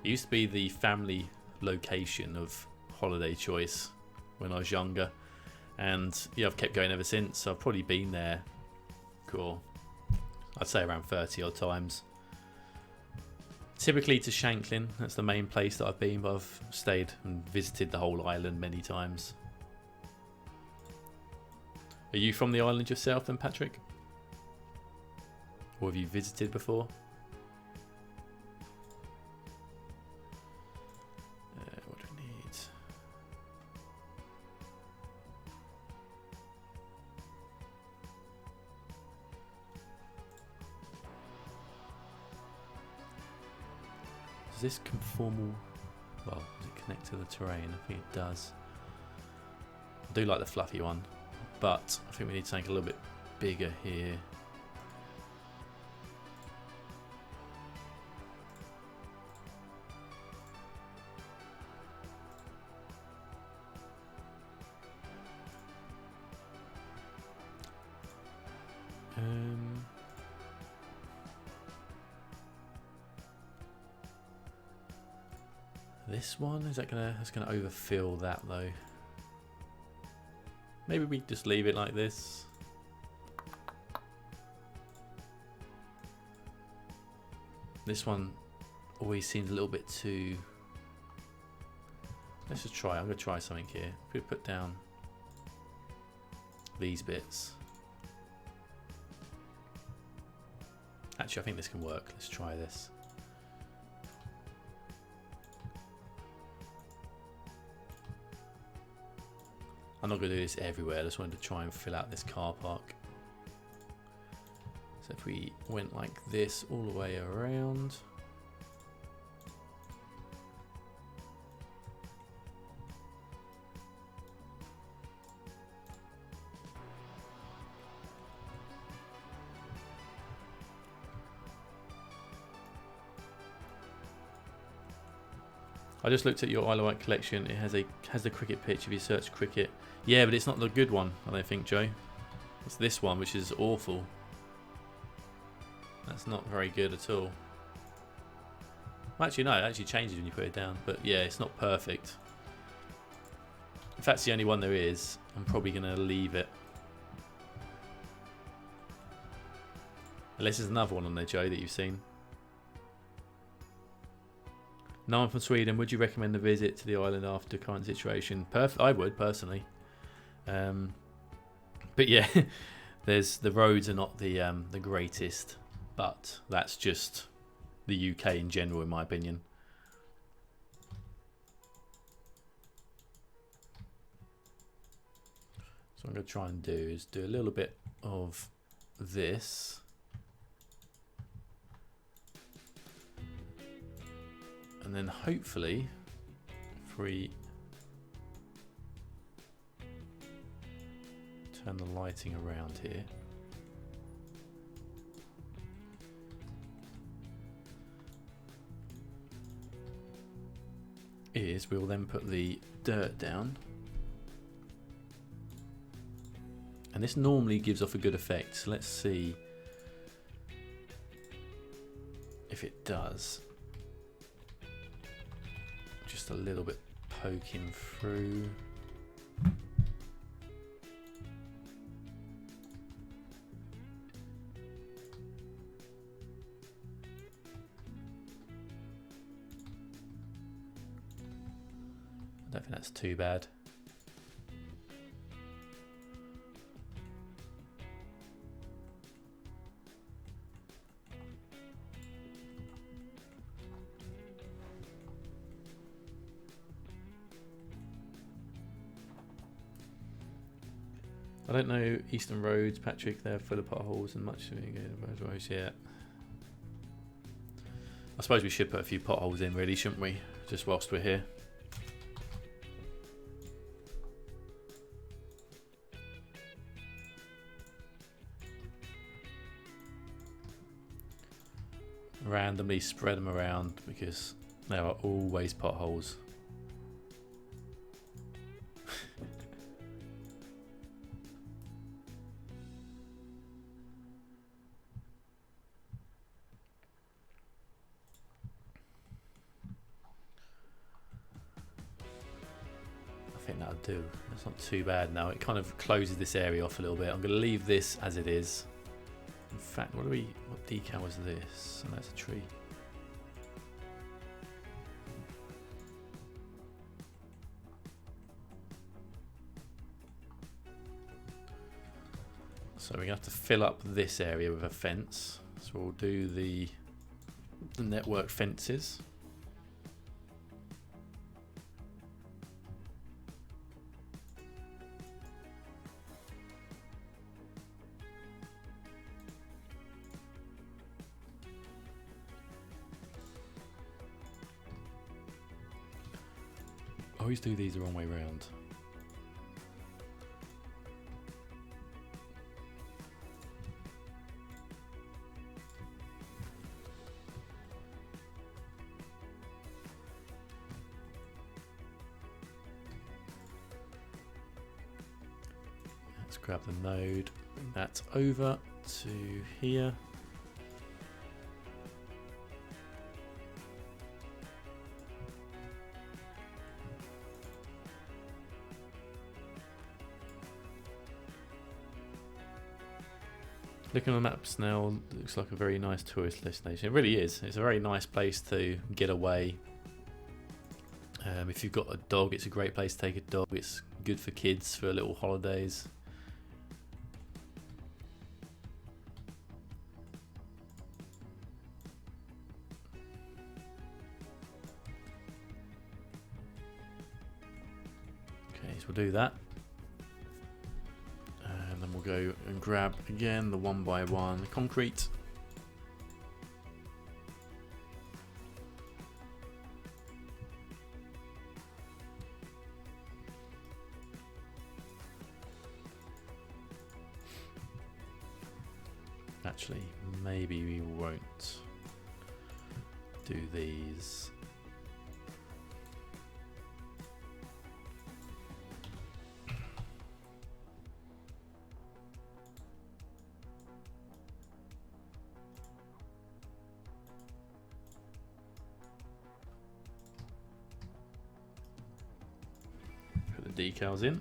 It used to be the family location of holiday choice when I was younger. And yeah, I've kept going ever since. So I've probably been there, cool, I'd say around 30 odd times. Typically to Shanklin, that's the main place that I've been, but I've stayed and visited the whole island many times. Are you from the island yourself then, Patrick? Or have you visited before? What do we need? Does this conformal... Well, does it connect to the terrain? I think it does. I do like the fluffy one. But I think we need something a little bit bigger here. This one, is that that's gonna overfill that though? Maybe we just leave it like this. This one always seems a little bit too... Let's just try. I'm going to try something here. If we put down these bits. Actually, I think this can work. Let's try this. I'm not going to do this everywhere, I just wanted to try and fill out this car park. So if we went like this all the way around. I just looked at your Isle of Wight collection. It has the cricket pitch if you search cricket. Yeah, but it's not the good one, I don't think, Joe. It's this one, which is awful. That's not very good at all. Well, actually, no, it actually changes when you put it down. But yeah, it's not perfect. If that's the only one there is, I'm probably going to leave it. Unless there's another one on there, Joe, that you've seen. No, I'm from Sweden. Would you recommend a visit to the island after current situation? I would, personally. But yeah, the roads are not the greatest. but that's just the UK in general, in my opinion. So what I'm going to try and do is do a little bit of this. And then hopefully, if we turn the lighting around here, is we'll then put the dirt down. And this normally gives off a good effect. So let's see if it does. Just a little bit poking through. I don't think that's too bad. I don't know Eastern Roads, Patrick. They're full of potholes and much roads. Yeah. I suppose we should put a few potholes in, really, shouldn't we? Just whilst we're here. Randomly spread them around because there are always potholes. I think that'll do. That's not too bad now. It kind of closes this area off a little bit. I'm going to leave this as it is. In fact, what decal is this? And that's a tree. So we're going to have to fill up this area with a fence. So we'll do the network fences. I always do these the wrong way round. Let's grab the node, bring that over to here. Looking on the maps now, looks like a very nice tourist destination. It really is. It's a very nice place to get away. If you've got a dog, it's a great place to take a dog. It's good for kids for little holidays. Okay, so we'll do that. We'll go and grab again the 1x1 concrete. Actually, maybe we won't do these. Decals in.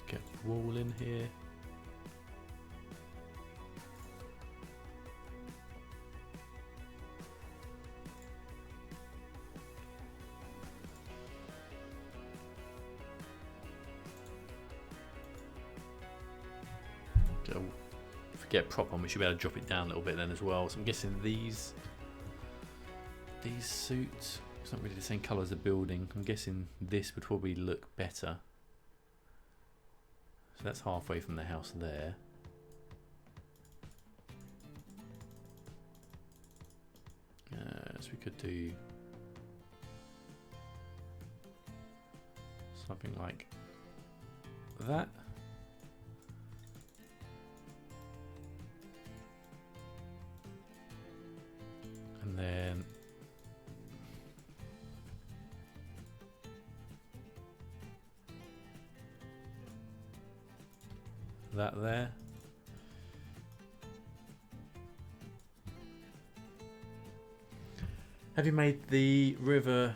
Get the wall in here. If we get prop on, we should be able to drop it down a little bit then as well. So I'm guessing these suits, it's not really the same colour as the building. I'm guessing this would probably look better. So that's halfway from the house there. So we could do something like that. And then that there. Have you made the River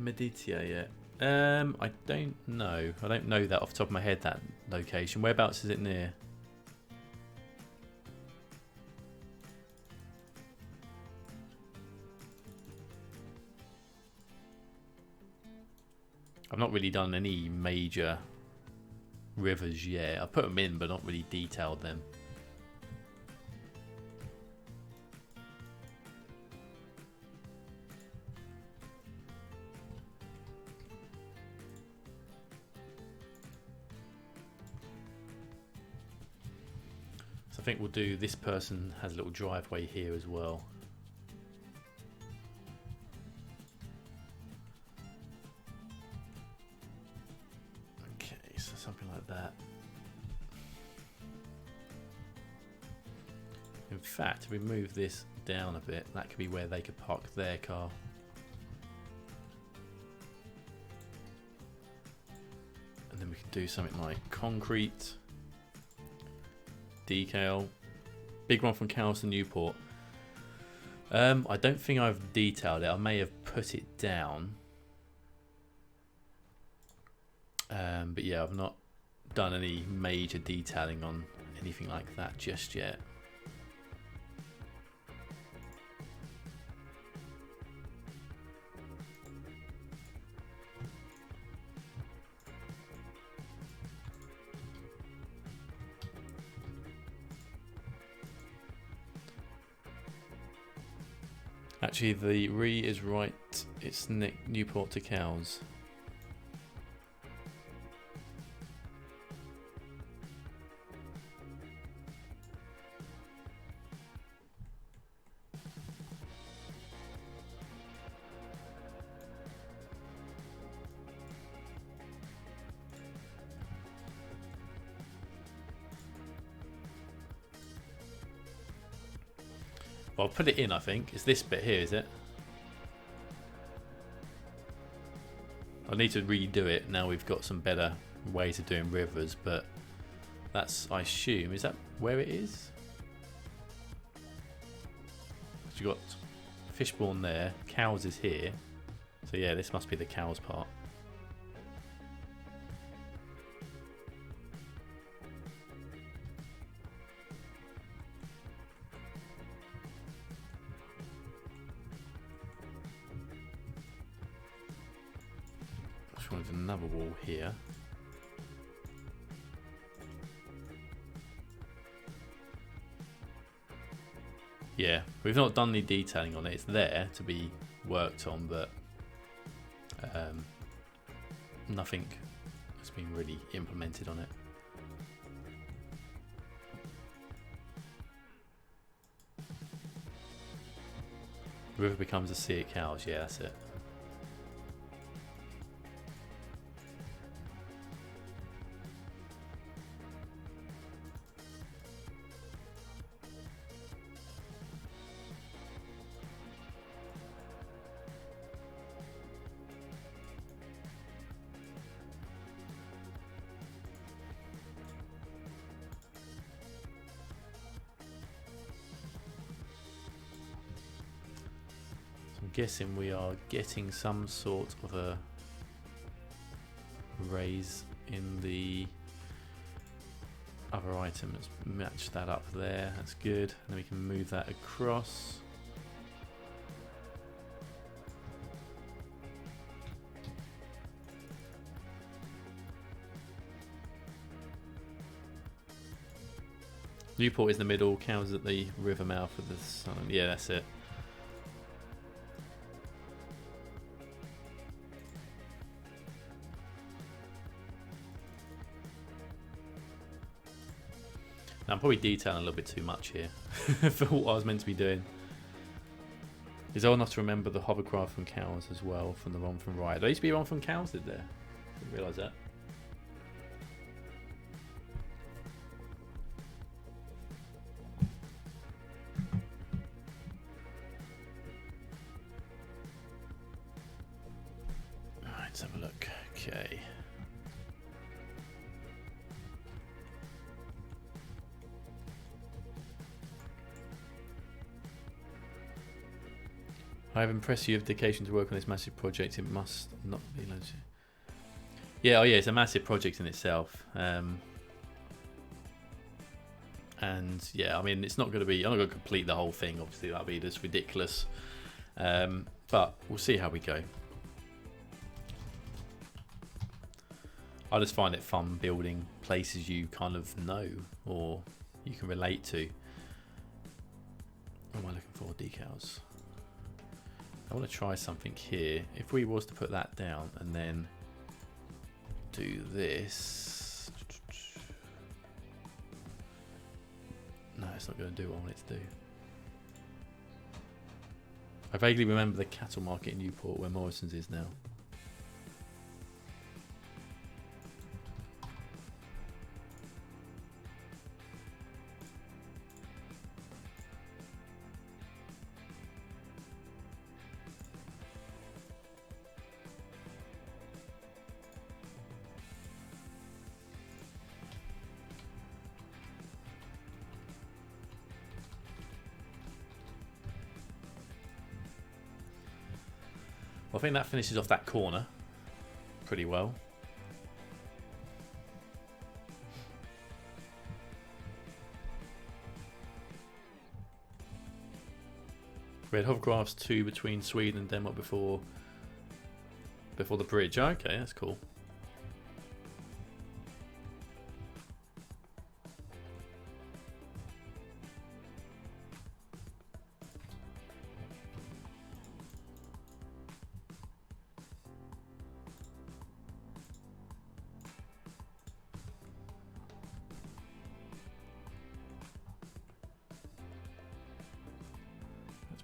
Meditia yet? I don't know. I don't know that off the top of my head, that location. Whereabouts is it near? I've not really done any major rivers yet. I put them in, but not really detailed them. So I think we'll do, this person has a little driveway here as well. Something like that. In fact, if we move this down a bit, that could be where they could park their car. And then we can do something like concrete, decal, big one from Cows to Newport. I don't think I've detailed it. I may have put it down. But yeah, I've not done any major detailing on anything like that just yet. Actually, the re is right. It's Newport to Cows. Well, I'll put it in, I think. It's this bit here, is it? I need to redo it. Now we've got some better ways of doing rivers, but that's, I assume, is that where it is? So you've got Fishbourne there, Cows is here. So yeah, this must be the Cows part. Another wall here. Yeah, we've not done any detailing on it. It's there to be worked on, but nothing has been really implemented on it. River becomes a sea at Cows. Yeah, that's it. Guessing we are getting some sort of a raise in the another item. Let's match that up there. That's good. And then we can move that across. Newport is in the middle, Cowes at the river mouth of the sun. Yeah, that's it. Now, I'm probably detailing a little bit too much here for what I was meant to be doing. Is old enough to remember the hovercraft from Cowes as well, from the one from Wight. There used to be one from Cowes, did there? Didn't realise that. Alright, let's have a look. Okay. I have impressed you with dedication to work on this massive project. It must not be legit. Yeah, oh yeah, it's a massive project in itself. And yeah, I mean, it's not going to be. I'm not going to complete the whole thing. Obviously, that'd be just ridiculous. But we'll see how we go. I just find it fun building places you kind of know or you can relate to. What am I looking for? Decals. I want to try something here. If we was to put that down and then do this. No, it's not going to do what I want it to do. I vaguely remember the cattle market in Newport where Morrison's is now. I think that finishes off that corner pretty well. We had hovercrafts 2 between Sweden and Denmark before the bridge. Oh, okay, that's cool.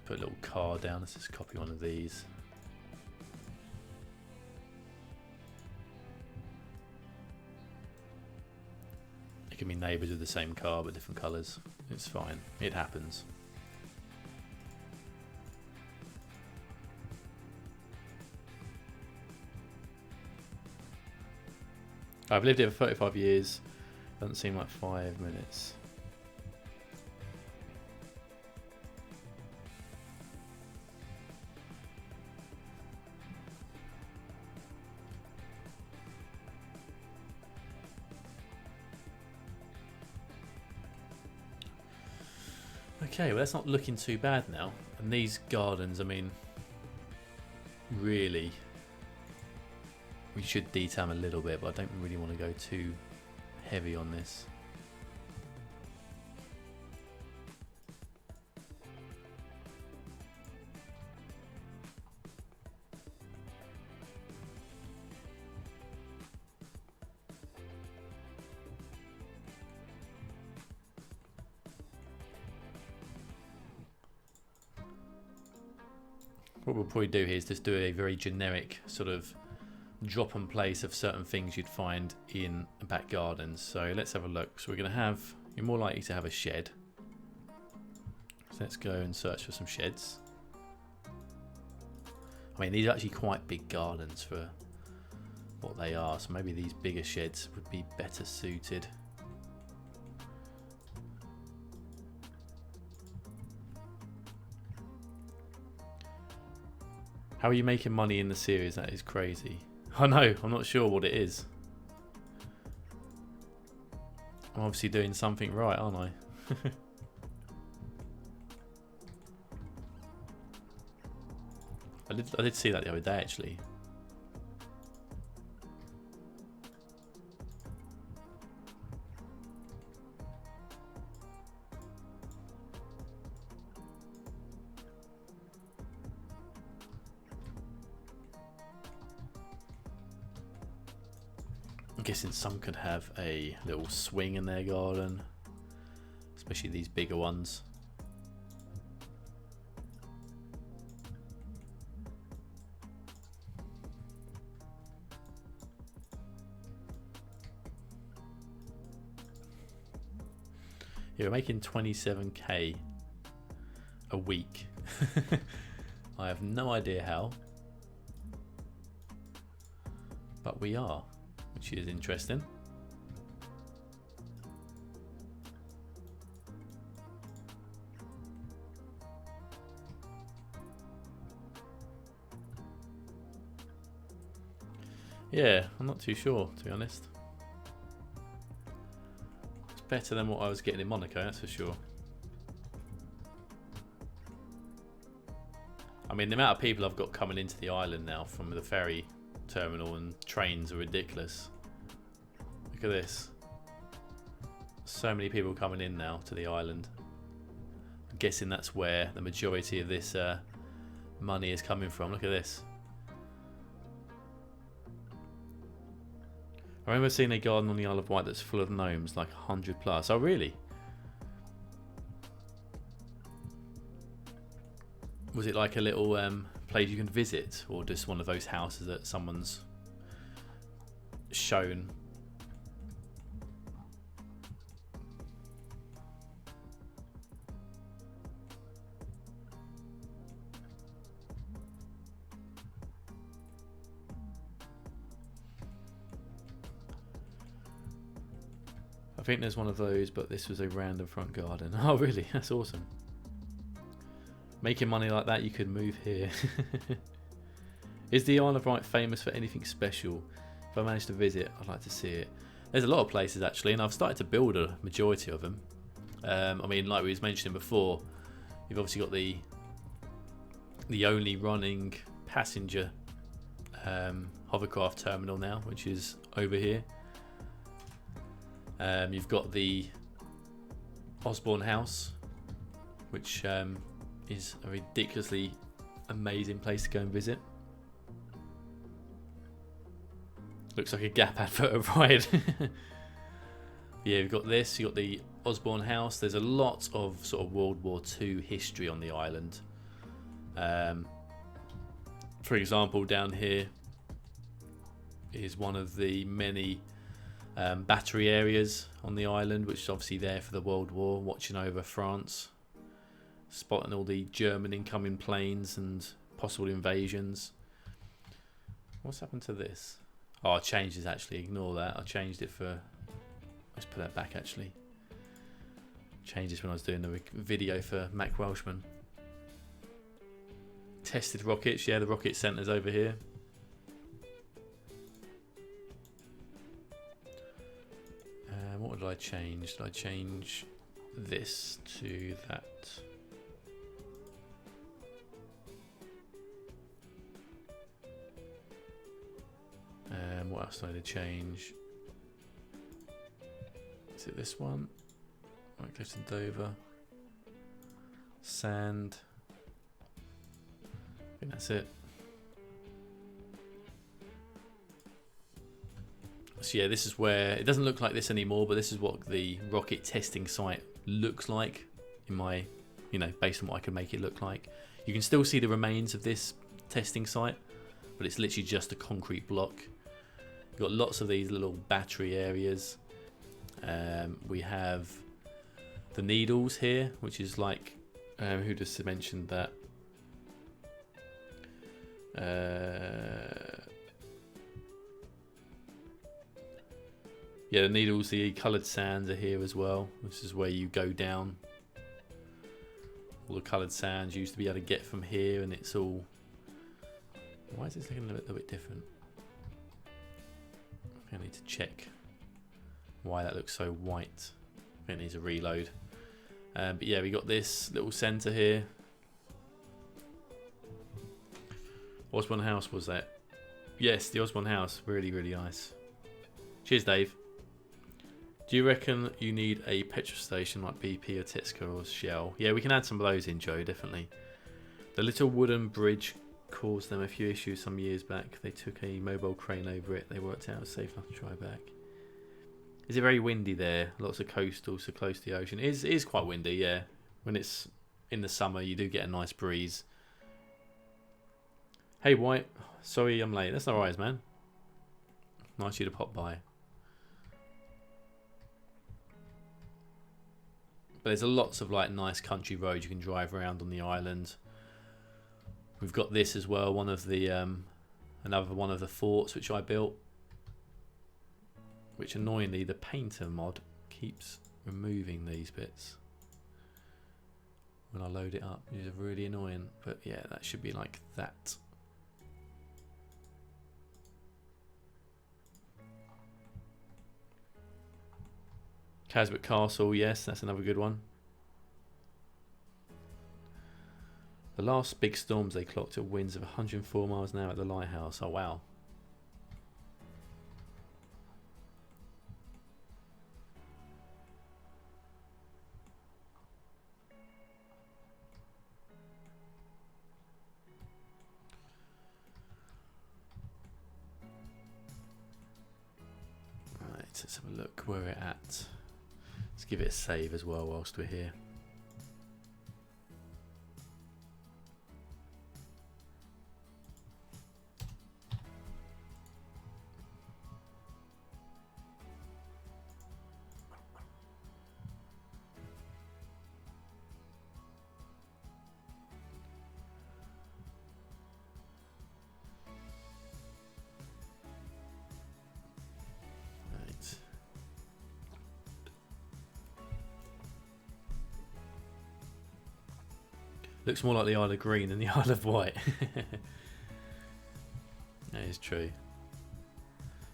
Put a little car down. Let's just copy one of these. It can be neighbours with the same car but different colours. It's fine. It happens. I've lived here for 35 years. Doesn't seem like 5 minutes. Okay, well that's not looking too bad now. And these gardens, I mean, really, we should detail them a little bit, but I don't really want to go too heavy on this. What we'll probably do here is just do a very generic sort of drop and place of certain things you'd find in back gardens. So let's have a look. So we're going to have, you're more likely to have a shed. So let's go and search for some sheds. I mean, these are actually quite big gardens for what they are. So maybe these bigger sheds would be better suited. How are you making money in the series? That is crazy. I know, I'm not sure what it is. I'm obviously doing something right, aren't I? I did see that the other day, actually. I'm guessing some could have a little swing in their garden, especially these bigger ones. Yeah, we're making 27k a week. I have no idea how, but we are, which is interesting. Yeah, I'm not too sure, to be honest. It's better than what I was getting in Monaco, that's for sure. I mean, the amount of people I've got coming into the island now from the ferry terminal and trains are ridiculous. Look at this. So many people coming in now to the island. I'm guessing that's where the majority of this money is coming from. Look at this. I remember seeing a garden on the Isle of Wight that's full of gnomes, like 100 plus. Oh, really? Was it like a little place you can visit, or just one of those houses that someone's shown? I think there's one of those, but this was a random front garden. Oh, really? That's awesome. Making money like that, you could move here. Is the Isle of Wight famous for anything special? If I manage to visit, I'd like to see it. There's a lot of places actually, and I've started to build a majority of them. I mean, like we was mentioning before, you've obviously got the only running passenger hovercraft terminal now, which is over here. You've got the Osborne House, which is a ridiculously amazing place to go and visit. Looks like a Gap advert of Ride. Yeah, you've got this, you've got the Osborne House. There's a lot of sort of World War II history on the island. For example, down here is one of the many battery areas on the island, which is obviously there for the World War, watching over France, spotting all the German incoming planes and possible invasions. What's happened to this? Oh, I changed this actually, ignore that. I changed it for, let's put that back actually. Changed this when I was doing the video for Mac Welshman. Tested rockets, yeah, the rocket centre's over here. What did I change? Did I change this to that? What else did I change? Is it this one? Right, Clifton Dover. Sand. I think that's it. So yeah, this is where it doesn't look like this anymore, but this is what the rocket testing site looks like in my, you know, based on what I can make it look like. You can still see the remains of this testing site, but it's literally just a concrete block. You've got lots of these little battery areas. We have the Needles here, which is like, who just mentioned that? Yeah, the Needles, the coloured sands are here as well. This is where you go down. All the coloured sands you used to be able to get from here, and it's all... Why is this looking a little bit different? I need to check why that looks so white. I think it needs a reload. But yeah, we got this little centre here. Osborne House was that? Yes, the Osborne House. Really, really nice. Cheers, Dave. Do you reckon you need a petrol station like BP or Tesco or Shell? Yeah, we can add some of those in, Joe, definitely. The little wooden bridge caused them a few issues some years back. They took a mobile crane over it. They worked out it was safe enough to try back. Is it very windy there? Lots of coastal, so close to the ocean. It is quite windy, yeah. When it's in the summer, you do get a nice breeze. Hey, Wight. Sorry I'm late. That's no worries, man. Nice of you to pop by. But there's lots of like nice country roads you can drive around on the island. We've got this as well, one of the another one of the forts which I built. Which annoyingly the painter mod keeps removing these bits when I load it up. It's really annoying, but yeah, that should be like that. Casbet Castle, yes, that's another good one. The last big storms they clocked at winds of 104 miles an hour at the lighthouse. Oh wow. Right, let's have a look where we're at. Let's give it a save as well whilst we're here. Looks more like the Isle of Green than the Isle of Wight. That is true.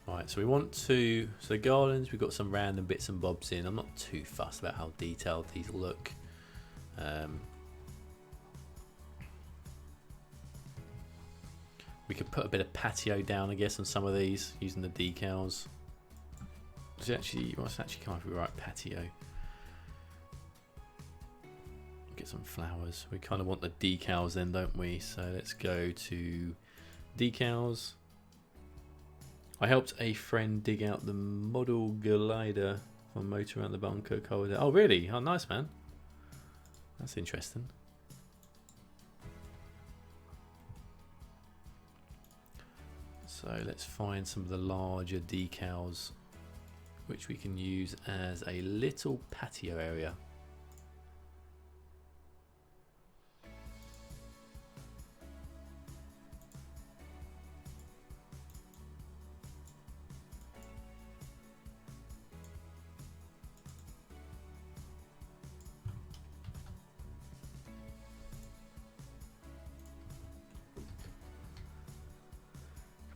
Right, so we want to... So the gardens, we've got some random bits and bobs in. I'm not too fussed about how detailed these look. We could put a bit of patio down, I guess, on some of these using the decals. What's actually come up with the right patio? Get some flowers. We kind of want the decals then, don't we? So let's go to decals. I helped a friend dig out the model glider from Motor Around the Bunker. Oh really? Oh nice, man. That's interesting. So let's find some of the larger decals which we can use as a little patio area.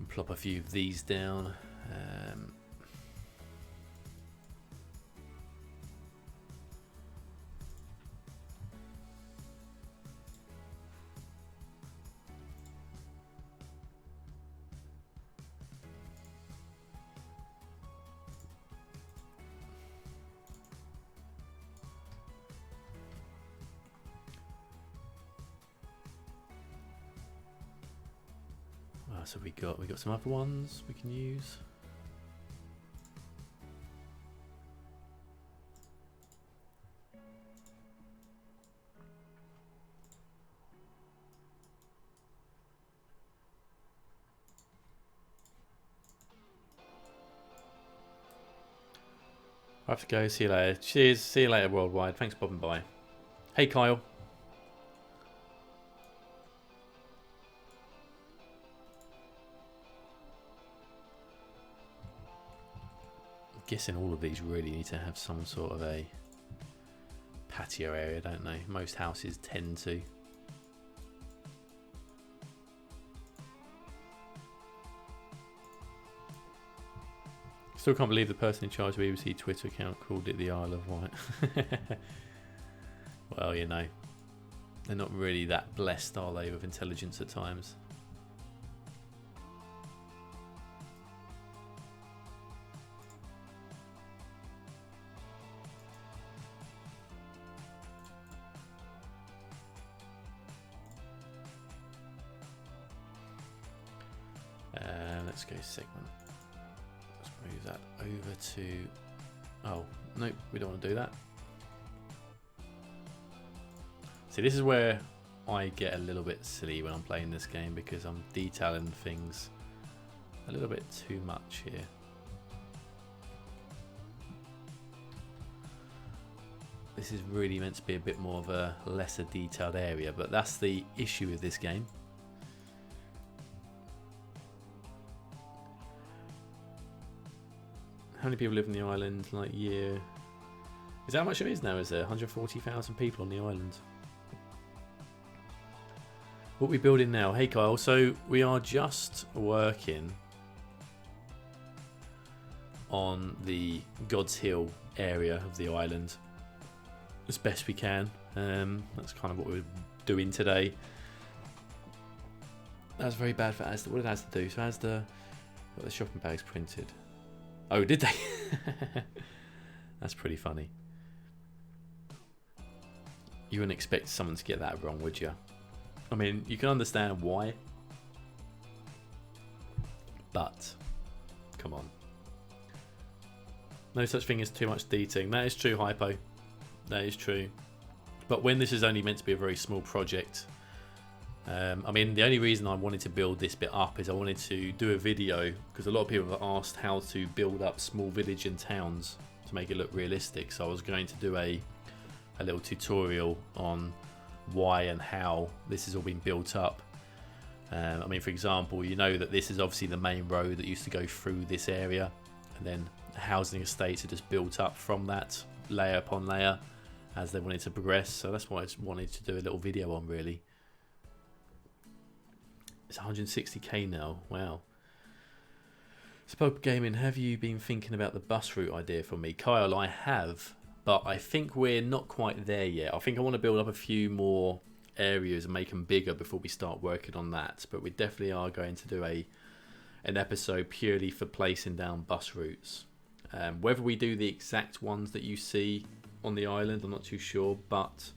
Plop a few of these down. So we got some other ones we can use. I have to go. See you later. Cheers. See you later, Worldwide. Thanks for popping by. Hey, Kyle. Guessing all of these really need to have some sort of a patio area, don't they? Most houses tend to. Still can't believe the person in charge of the BBC Twitter account called it the Isle of Wight. Well, you know, they're not really that blessed, are they, with intelligence at times? Let's go segment. Let's move that over to... Oh, nope, we don't want to do that. See, this is where I get a little bit silly when I'm playing this game, because I'm detailing things a little bit too much here. This is really meant to be a bit more of a lesser detailed area, but that's the issue with this game. How many people live in the island? Like, yeah. Is that how much it is now? Is there 140,000 people on the island? What are we building now? Hey Kyle, so we are just working on the God's Hill area of the island as best we can. That's kind of what we're doing today. That's very bad for Asda. What did Asda do? So Asda got the shopping bags printed. Oh, did they? That's pretty funny. You wouldn't expect someone to get that wrong, would you? I mean, you can understand why. But, come on. No such thing as too much detail. That is true, Hypo. That is true. But when this is only meant to be a very small project, I mean, the only reason I wanted to build this bit up is I wanted to do a video, because a lot of people have asked how to build up small village and towns to make it look realistic. So I was going to do a little tutorial on why and how this has all been built up. I mean, for example, you know that this is obviously the main road that used to go through this area, and then housing estates are just built up from that layer upon layer as they wanted to progress. So that's why I just wanted to do a little video on, really. It's 160k now. Wow. Spoke Gaming, have you been thinking about the bus route idea for me? Kyle, I have, but I think we're not quite there yet. I think I want to build up a few more areas and make them bigger before we start working on that. But we definitely are going to do an episode purely for placing down bus routes. Whether we do the exact ones that you see on the island, I'm not too sure, but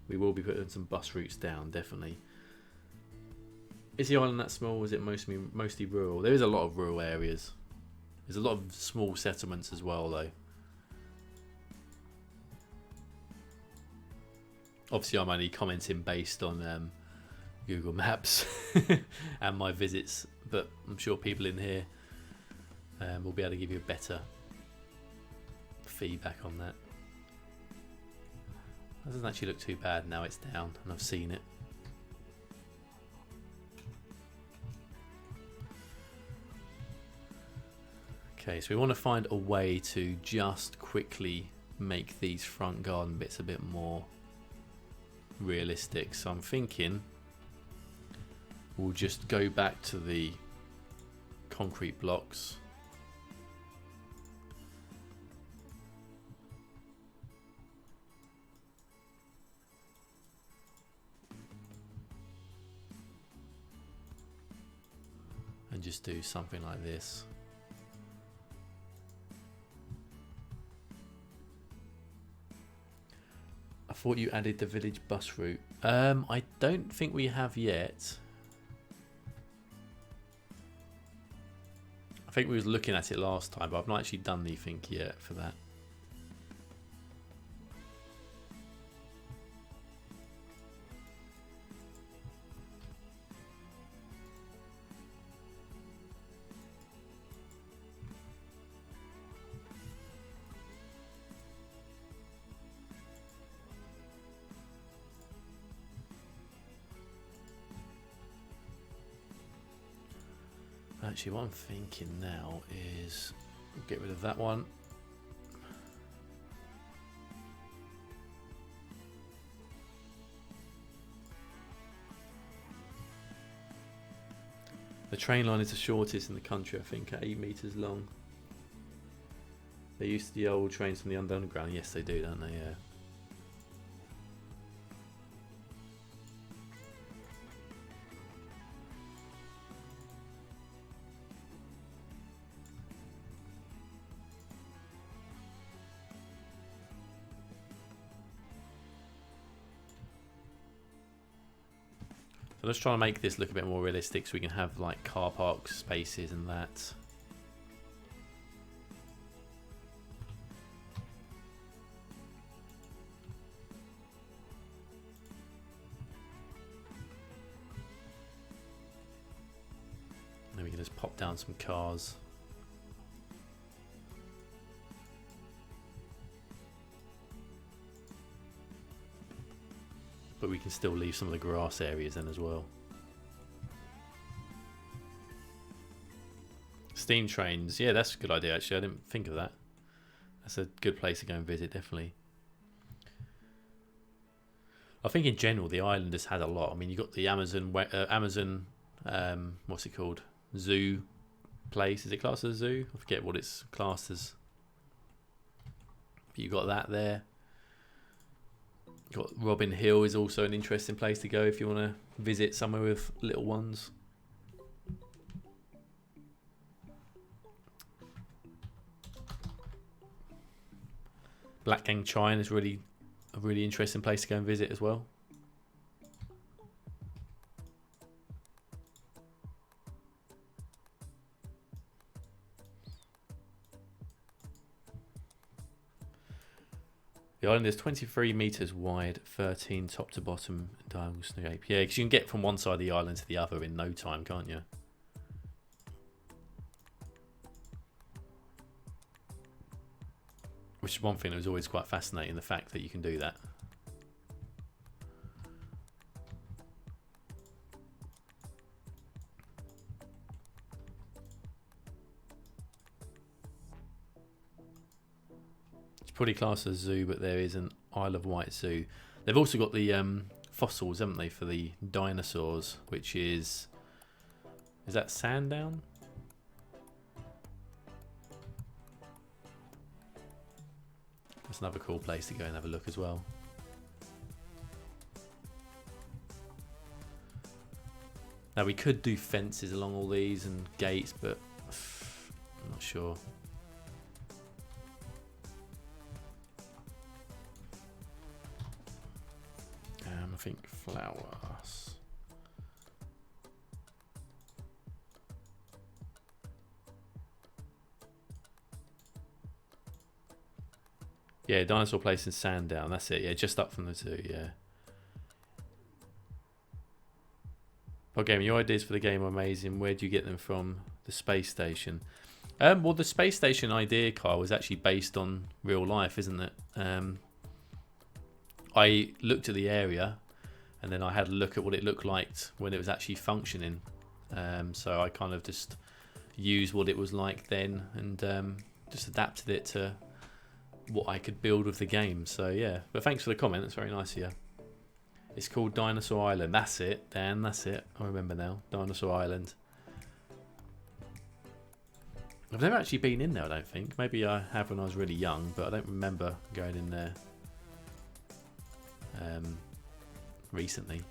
we will be putting some bus routes down, definitely. Is the island that small, or is it mostly rural? There is a lot of rural areas. There's a lot of small settlements as well, though. Obviously, I'm only commenting based on Google Maps and my visits, but I'm sure people in here will be able to give you a better feedback on that. That doesn't actually look too bad now it's down and I've seen it. Okay, so we want to find a way to just quickly make these front garden bits a bit more realistic. So I'm thinking we'll just go back to the concrete blocks. And just do something like this. I thought you added the village bus route. I don't think we have yet. I think we was looking at it last time, but I've not actually done anything yet for that. Actually, what I'm thinking now is get rid of that one. The train line is the shortest in the country, I think, at 8 meters long. They use the old trains from the underground. Yes, they do, don't they? Yeah. So let's try and make this look a bit more realistic so we can have like car park spaces and that. And then we can just pop down some cars. But we can still leave some of the grass areas in as well. Steam trains. Yeah, that's a good idea actually. I didn't think of that. That's a good place to go and visit, definitely. I think in general the island has had a lot. I mean, you've got the Amazon, what's it called? Zoo place. Is it classed as a zoo? I forget what it's classed as. But you've got that there. Got Robin Hill is also an interesting place to go if you want to visit somewhere with little ones. Black Gang Chine is really a really interesting place to go and visit as well. The island is 23 metres wide, 13 top to bottom diagonal shape. Yeah, because you can get from one side of the island to the other in no time, can't you? Which is one thing that was always quite fascinating, the fact that you can do that. Probably classed as a zoo, but there is an Isle of Wight zoo. They've also got the fossils, haven't they, for the dinosaurs, which is that Sandown? That's another cool place to go and have a look as well. Now we could do fences along all these and gates, but I'm not sure. I think flowers. Yeah, dinosaur place in Sandown. That's it. Yeah, just up from the zoo. Yeah. Oh, game. Your ideas for the game are amazing. Where do you get them from? The space station. Well, the space station idea, Kyle, was actually based on real life, isn't it? I looked at the area. And then I had a look at what it looked like when it was actually functioning. So I kind of just used what it was like then and just adapted it to what I could build with the game. So yeah, but thanks for the comment. That's very nice of you. It's called Dinosaur Island. That's it, Dan. That's it. I remember now. Dinosaur Island. I've never actually been in there, I don't think. Maybe I have when I was really young, but I don't remember going in there recently.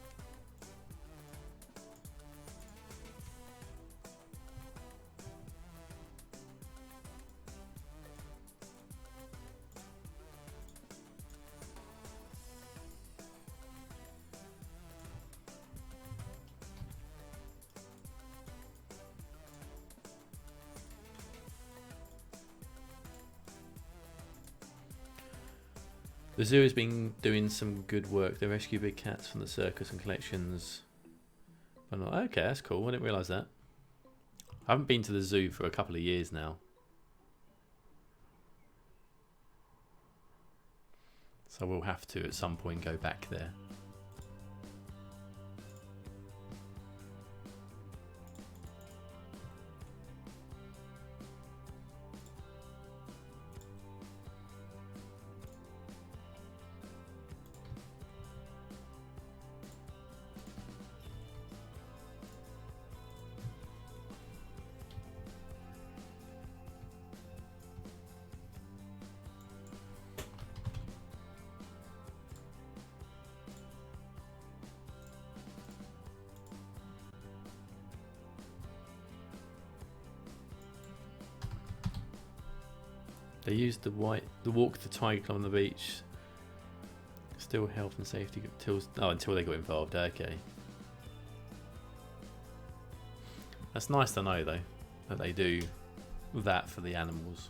The zoo has been doing some good work. They rescue big cats from the circus and collections. Okay, that's cool. I didn't realise that. I haven't been to the zoo for a couple of years now. So we'll have to at some point go back there. They used the walk the tiger club on the beach. Still health and safety until they got involved. Okay. That's nice to know though, that they do that for the animals.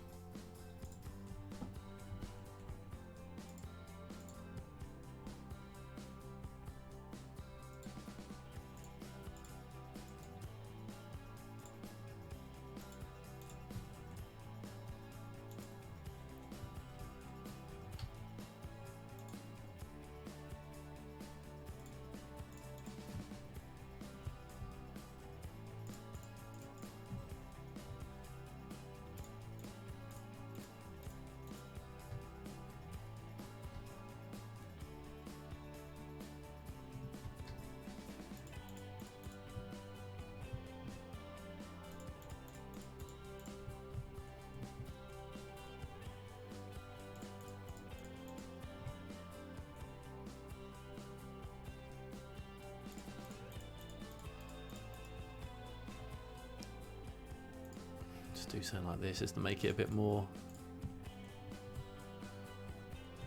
Do something like this just to make it a bit more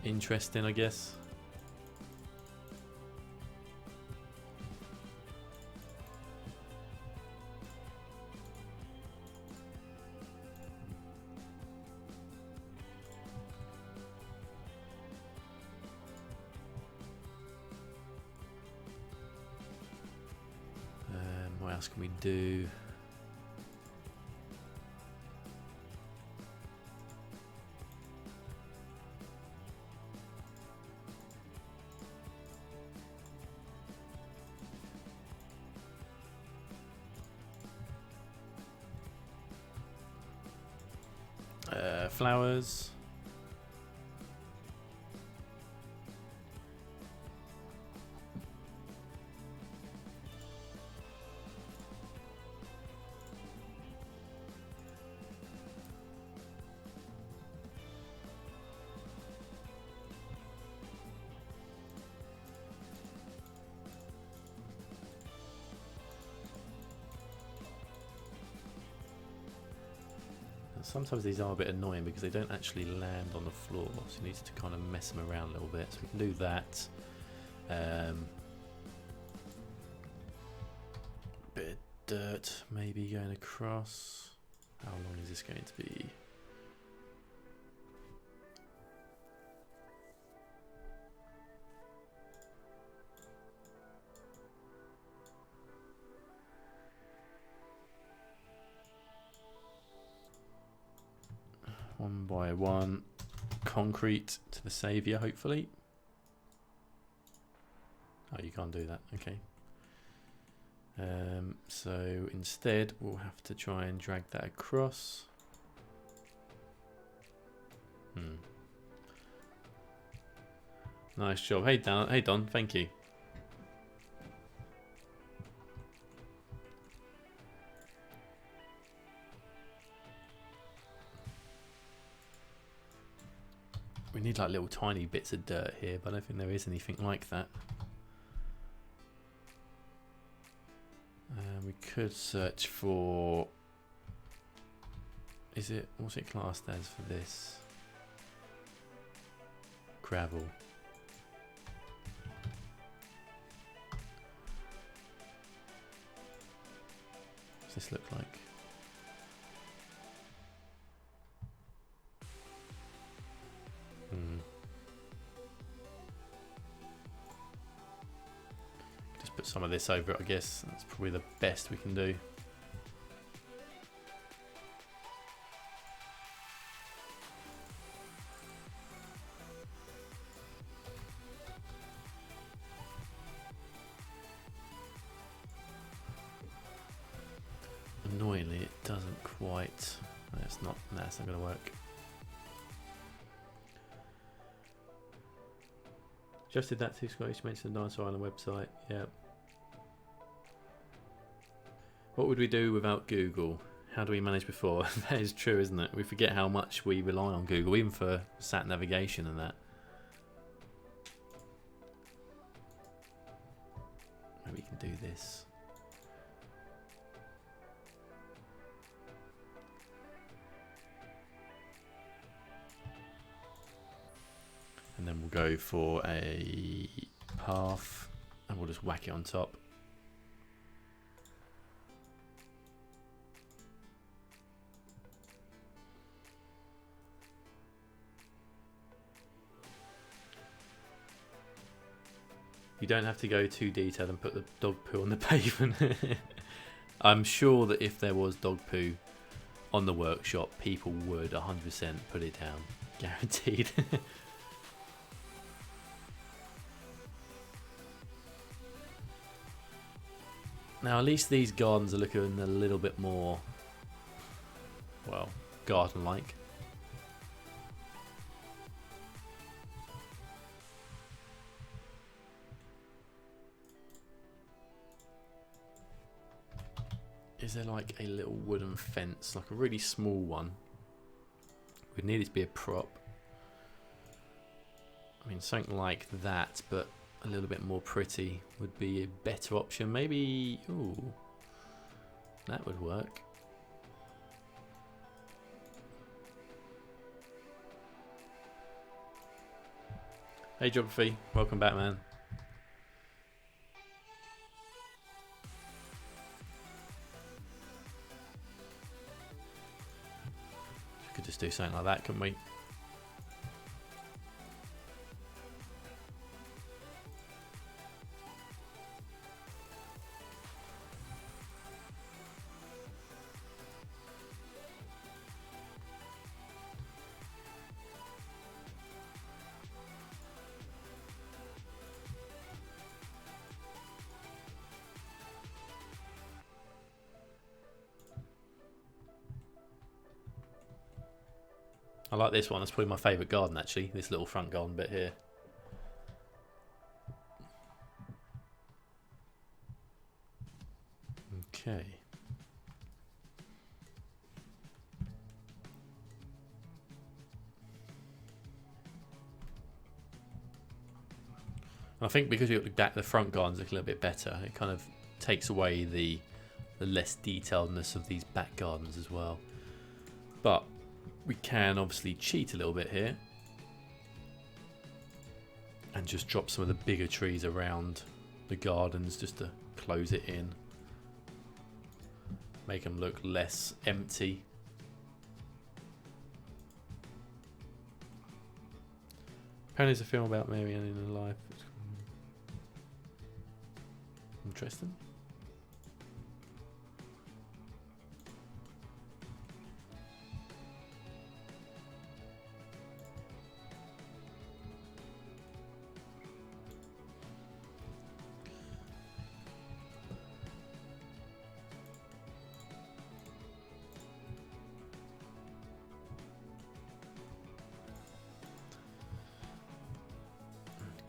interesting, I guess. What else can we do? Flowers. Sometimes these are a bit annoying because they don't actually land on the floor, so you need to kind of mess them around a little bit. So we can do that. Bit of dirt maybe going across. How long is this going to be? One by one, concrete to the saviour, hopefully. Oh, you can't do that. Okay. So instead, we'll have to try and drag that across. Nice job. Hey, Don. Hey, Don. Thank you. We need like little tiny bits of dirt here, but I don't think there is anything like that. We could search for... what's it classed as for this? Gravel. What's this look like? Just put some of this over it, I guess. That's probably the best we can do. Annoyingly, it doesn't quite. That's not going to work. Just did that too, Scottish. You mentioned the Dinosaur Island website. Yeah. What would we do without Google? How do we manage before? That is true, isn't it? We forget how much we rely on Google, even for sat navigation and that. Maybe we can do this. go for a path and we'll just whack it on top. You don't have to go too detailed and put the dog poo on the pavement. I'm sure that if there was dog poo on the workshop, people would 100% put it down. Guaranteed. Now at least these gardens are looking a little bit more, well, garden-like. Is there like a little wooden fence, like a really small one? We'd need it to be a prop. I mean, something like that, but a little bit more pretty would be a better option. Maybe, ooh, that would work. Hey Geography, welcome back, man. We could just do something like that, couldn't we? I like this one. That's probably my favourite garden, actually. This little front garden bit here. Okay. I think because we got back, the front gardens look a little bit better. It kind of takes away the less detailedness of these back gardens as well. But we can obviously cheat a little bit here and just drop some of the bigger trees around the gardens just to close it in, make them look less empty. Apparently there's a film about Mary Ann in her life. Interesting.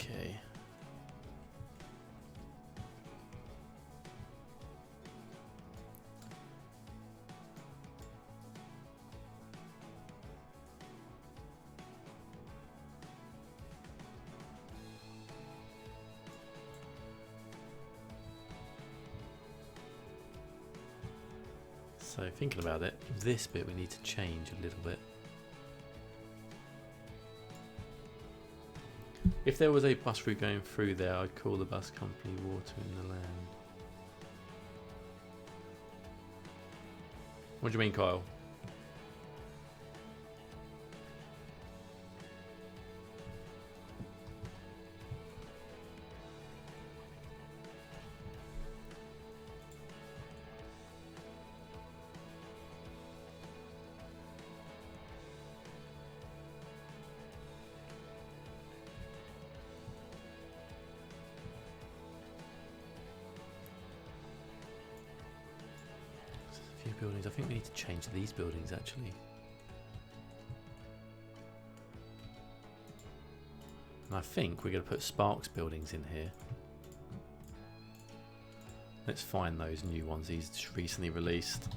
Okay. So thinking about it, this bit we need to change a little bit. If there was a bus route going through there, I'd call the bus company watering the land. What do you mean, Kyle? Buildings. I think we need to change these buildings actually. And I think we're going to put Sparks buildings in here. Let's find those new ones he's just recently released.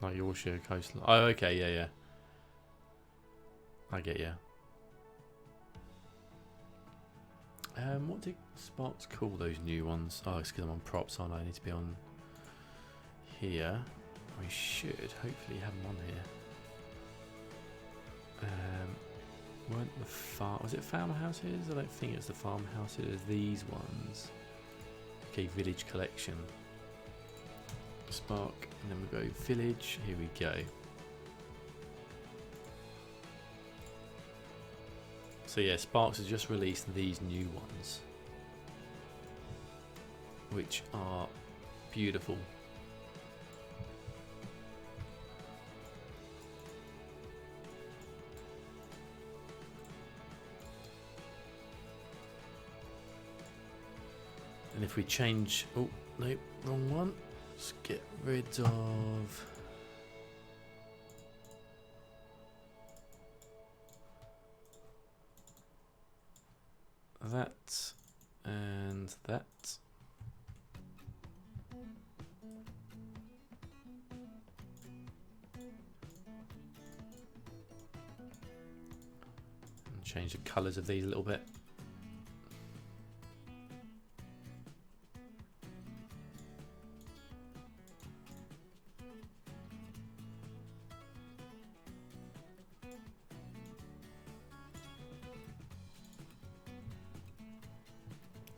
Like Yorkshire coastline. Oh, okay, yeah, yeah. I get you. What did Sparks call those new ones? Oh, it's because I'm on props, aren't I? I need to be on here. We should hopefully have them on here. Weren't the was it farmhouses? I don't think it's the farmhouses. It was these ones. Okay, village collection. Spark, and then we go village. Here we go. So yeah, Sparks has just released these new ones, which are beautiful. And if we change, oh no, wrong one. Let's get rid of that and that. And change the colours of these a little bit.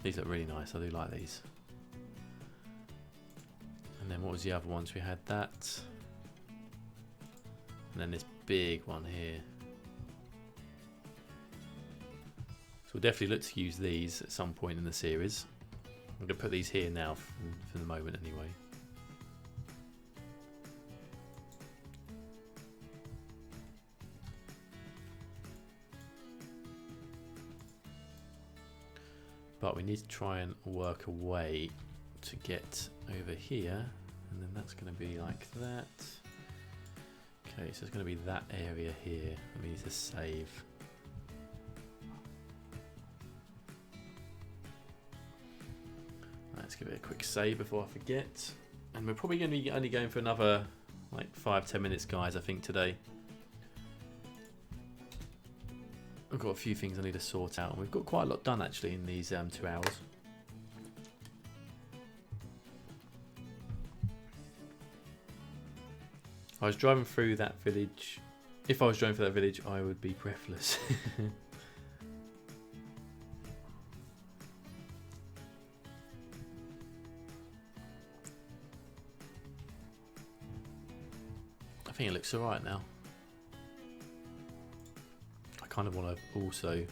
These look really nice, I do like these. And then what was the other ones? We had that. And then this big one here. So we'll definitely look to use these at some point in the series. I'm going to put these here now for the moment anyway. But we need to try and work a way to get over here, and then that's going to be like that. Okay, so it's going to be that area here. We need to save. Let's give it a quick save before I forget. And we're probably going to be only going for another like 5-10 minutes, guys, I think, today. I've got a few things I need to sort out, and we've got quite a lot done actually in these 2 hours. I was driving through that village. If I was driving through that village, I would be breathless. I think it looks alright now. Kind of want to also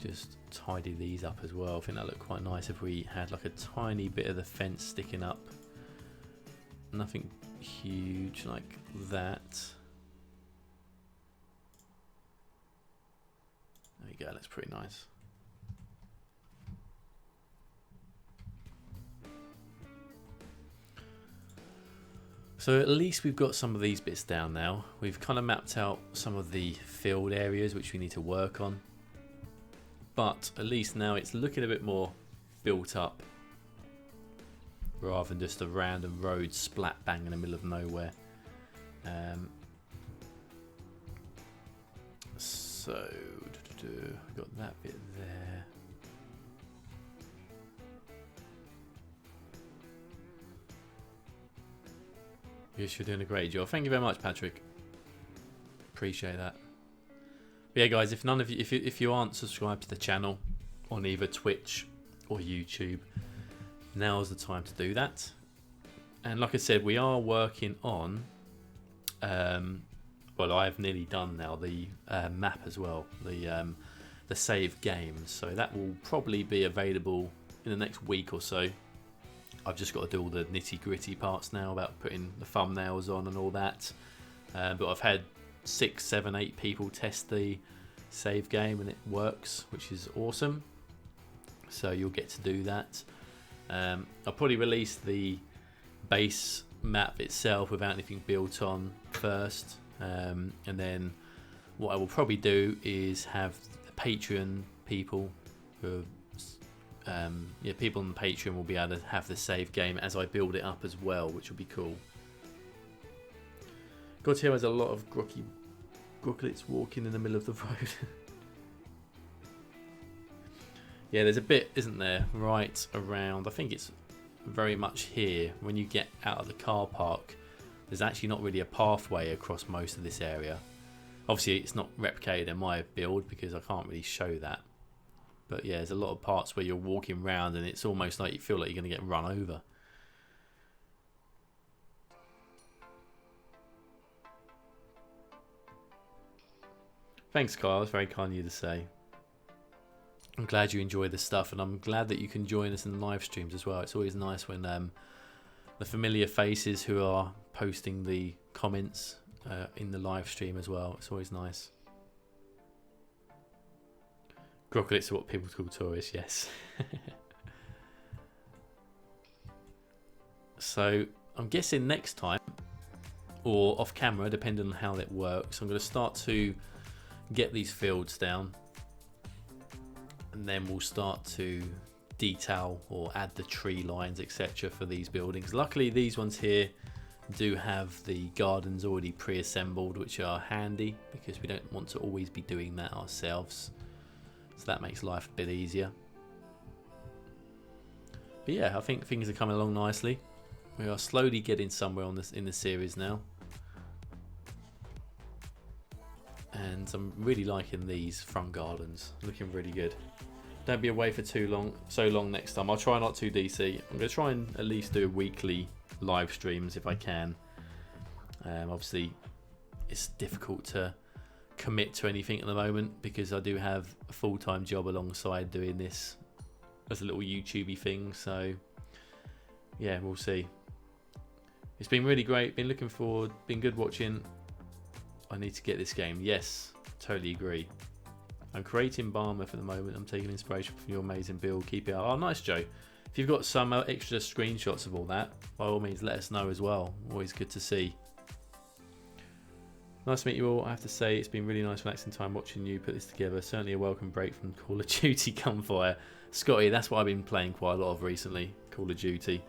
just tidy these up as well. I think that looked quite nice if we had like a tiny bit of the fence sticking up. Nothing huge like that. There we go, that's pretty nice. So at least we've got some of these bits down now. We've kind of mapped out some of the field areas which we need to work on. But at least now it's looking a bit more built up, rather than just a random road splat bang in the middle of nowhere. So, got that bit there. Yes, you're doing a great job. Thank you very much, Patrick. Appreciate that. But yeah, guys, if none of you, if you aren't subscribed to the channel on either Twitch or YouTube, now's the time to do that. And like I said, we are working on. Well, I've nearly done now the map as well, the save game. So that will probably be available in the next week or so. I've just got to do all the nitty-gritty parts now about putting the thumbnails on and all that. But I've had 6, 7, 8 people test the save game and it works, which is awesome. So you'll get to do that. I'll probably release the base map itself without anything built on first. And then what I will probably do is have the Patreon people who are people on the Patreon will be able to have the save game as I build it up as well, which will be cool. God here has a lot of grocklets walking in the middle of the road. Yeah, there's a bit, isn't there, right around, I think it's very much here when you get out of the car park there's actually not really a pathway across most of this area. Obviously it's not replicated in my build because I can't really show that. But yeah, there's a lot of parts where you're walking around and it's almost like you feel like you're going to get run over. Thanks, Kyle. It's very kind of you to say. I'm glad you enjoy this stuff, and I'm glad that you can join us in the live streams as well. It's always nice when the familiar faces who are posting the comments in the live stream as well. It's always nice. Grocklets are what people call tourists, yes. So I'm guessing next time, or off camera, depending on how that works, I'm going to start to get these fields down, and then we'll start to detail or add the tree lines, etc. for these buildings. Luckily these ones here do have the gardens already pre-assembled, which are handy because we don't want to always be doing that ourselves, so that makes life a bit easier. But yeah, I think things are coming along nicely. We are slowly getting somewhere on this in the series now, and I'm really liking these front gardens, looking really good. Don't be away for so long next time. I'll try not to, DC. I'm going to try and at least do weekly live streams if I can. Obviously it's difficult to commit to anything at the moment because I do have a full-time job alongside doing this as a little YouTubey thing, so yeah, we'll see. It's been really great, been looking forward, been good watching. I need to get this game. Yes, totally agree. I'm creating Barmer for the moment. I'm taking inspiration from your amazing build. Keep it up. Oh, nice, Joe. If you've got some extra screenshots of all that, by all means, let us know as well. Always good to see. Nice to meet you all. I have to say, it's been really nice relaxing time watching you put this together. Certainly a welcome break from Call of Duty Gunfire. Scotty, that's what I've been playing quite a lot of recently, Call of Duty.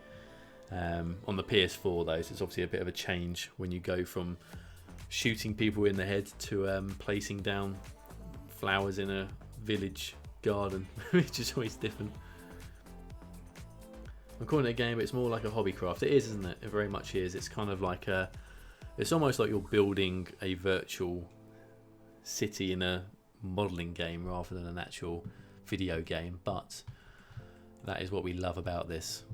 On the PS4 though, so it's obviously a bit of a change when you go from shooting people in the head to placing down flowers in a village garden, which is always different. I'm calling it a game, but it's more like a hobby craft. It is, isn't it? It very much is. It's kind of like it's almost like you're building a virtual city in a modelling game rather than an actual video game, but that is what we love about this.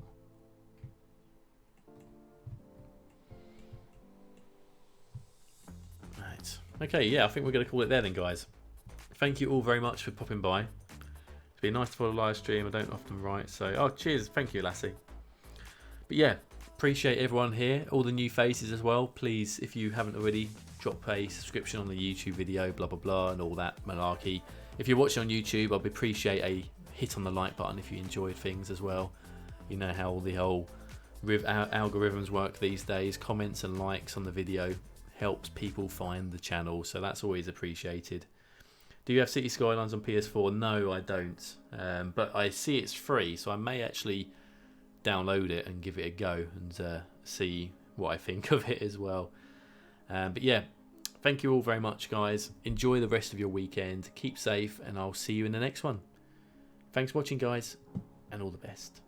Right. Okay, yeah, I think we're going to call it there then, guys. Thank you all very much for popping by. It's been nice to follow a live stream. I don't often write, so oh, cheers. Thank you, Lassie. But yeah, appreciate everyone here, all the new faces as well. Please, if you haven't already, drop a subscription on the YouTube video, blah blah blah, and all that malarkey. If you're watching on YouTube, I'd appreciate a hit on the like button if you enjoyed things as well. You know how the whole algorithms work these days. Comments and likes on the video helps people find the channel, so that's always appreciated. Do you have City Skylines on PS4? No, I don't. But I see it's free, so I may actually download it and give it a go and see what I think of it as well. But yeah, thank you all very much, guys. Enjoy the rest of your weekend. Keep safe, and I'll see you in the next one. Thanks for watching, guys, and all the best.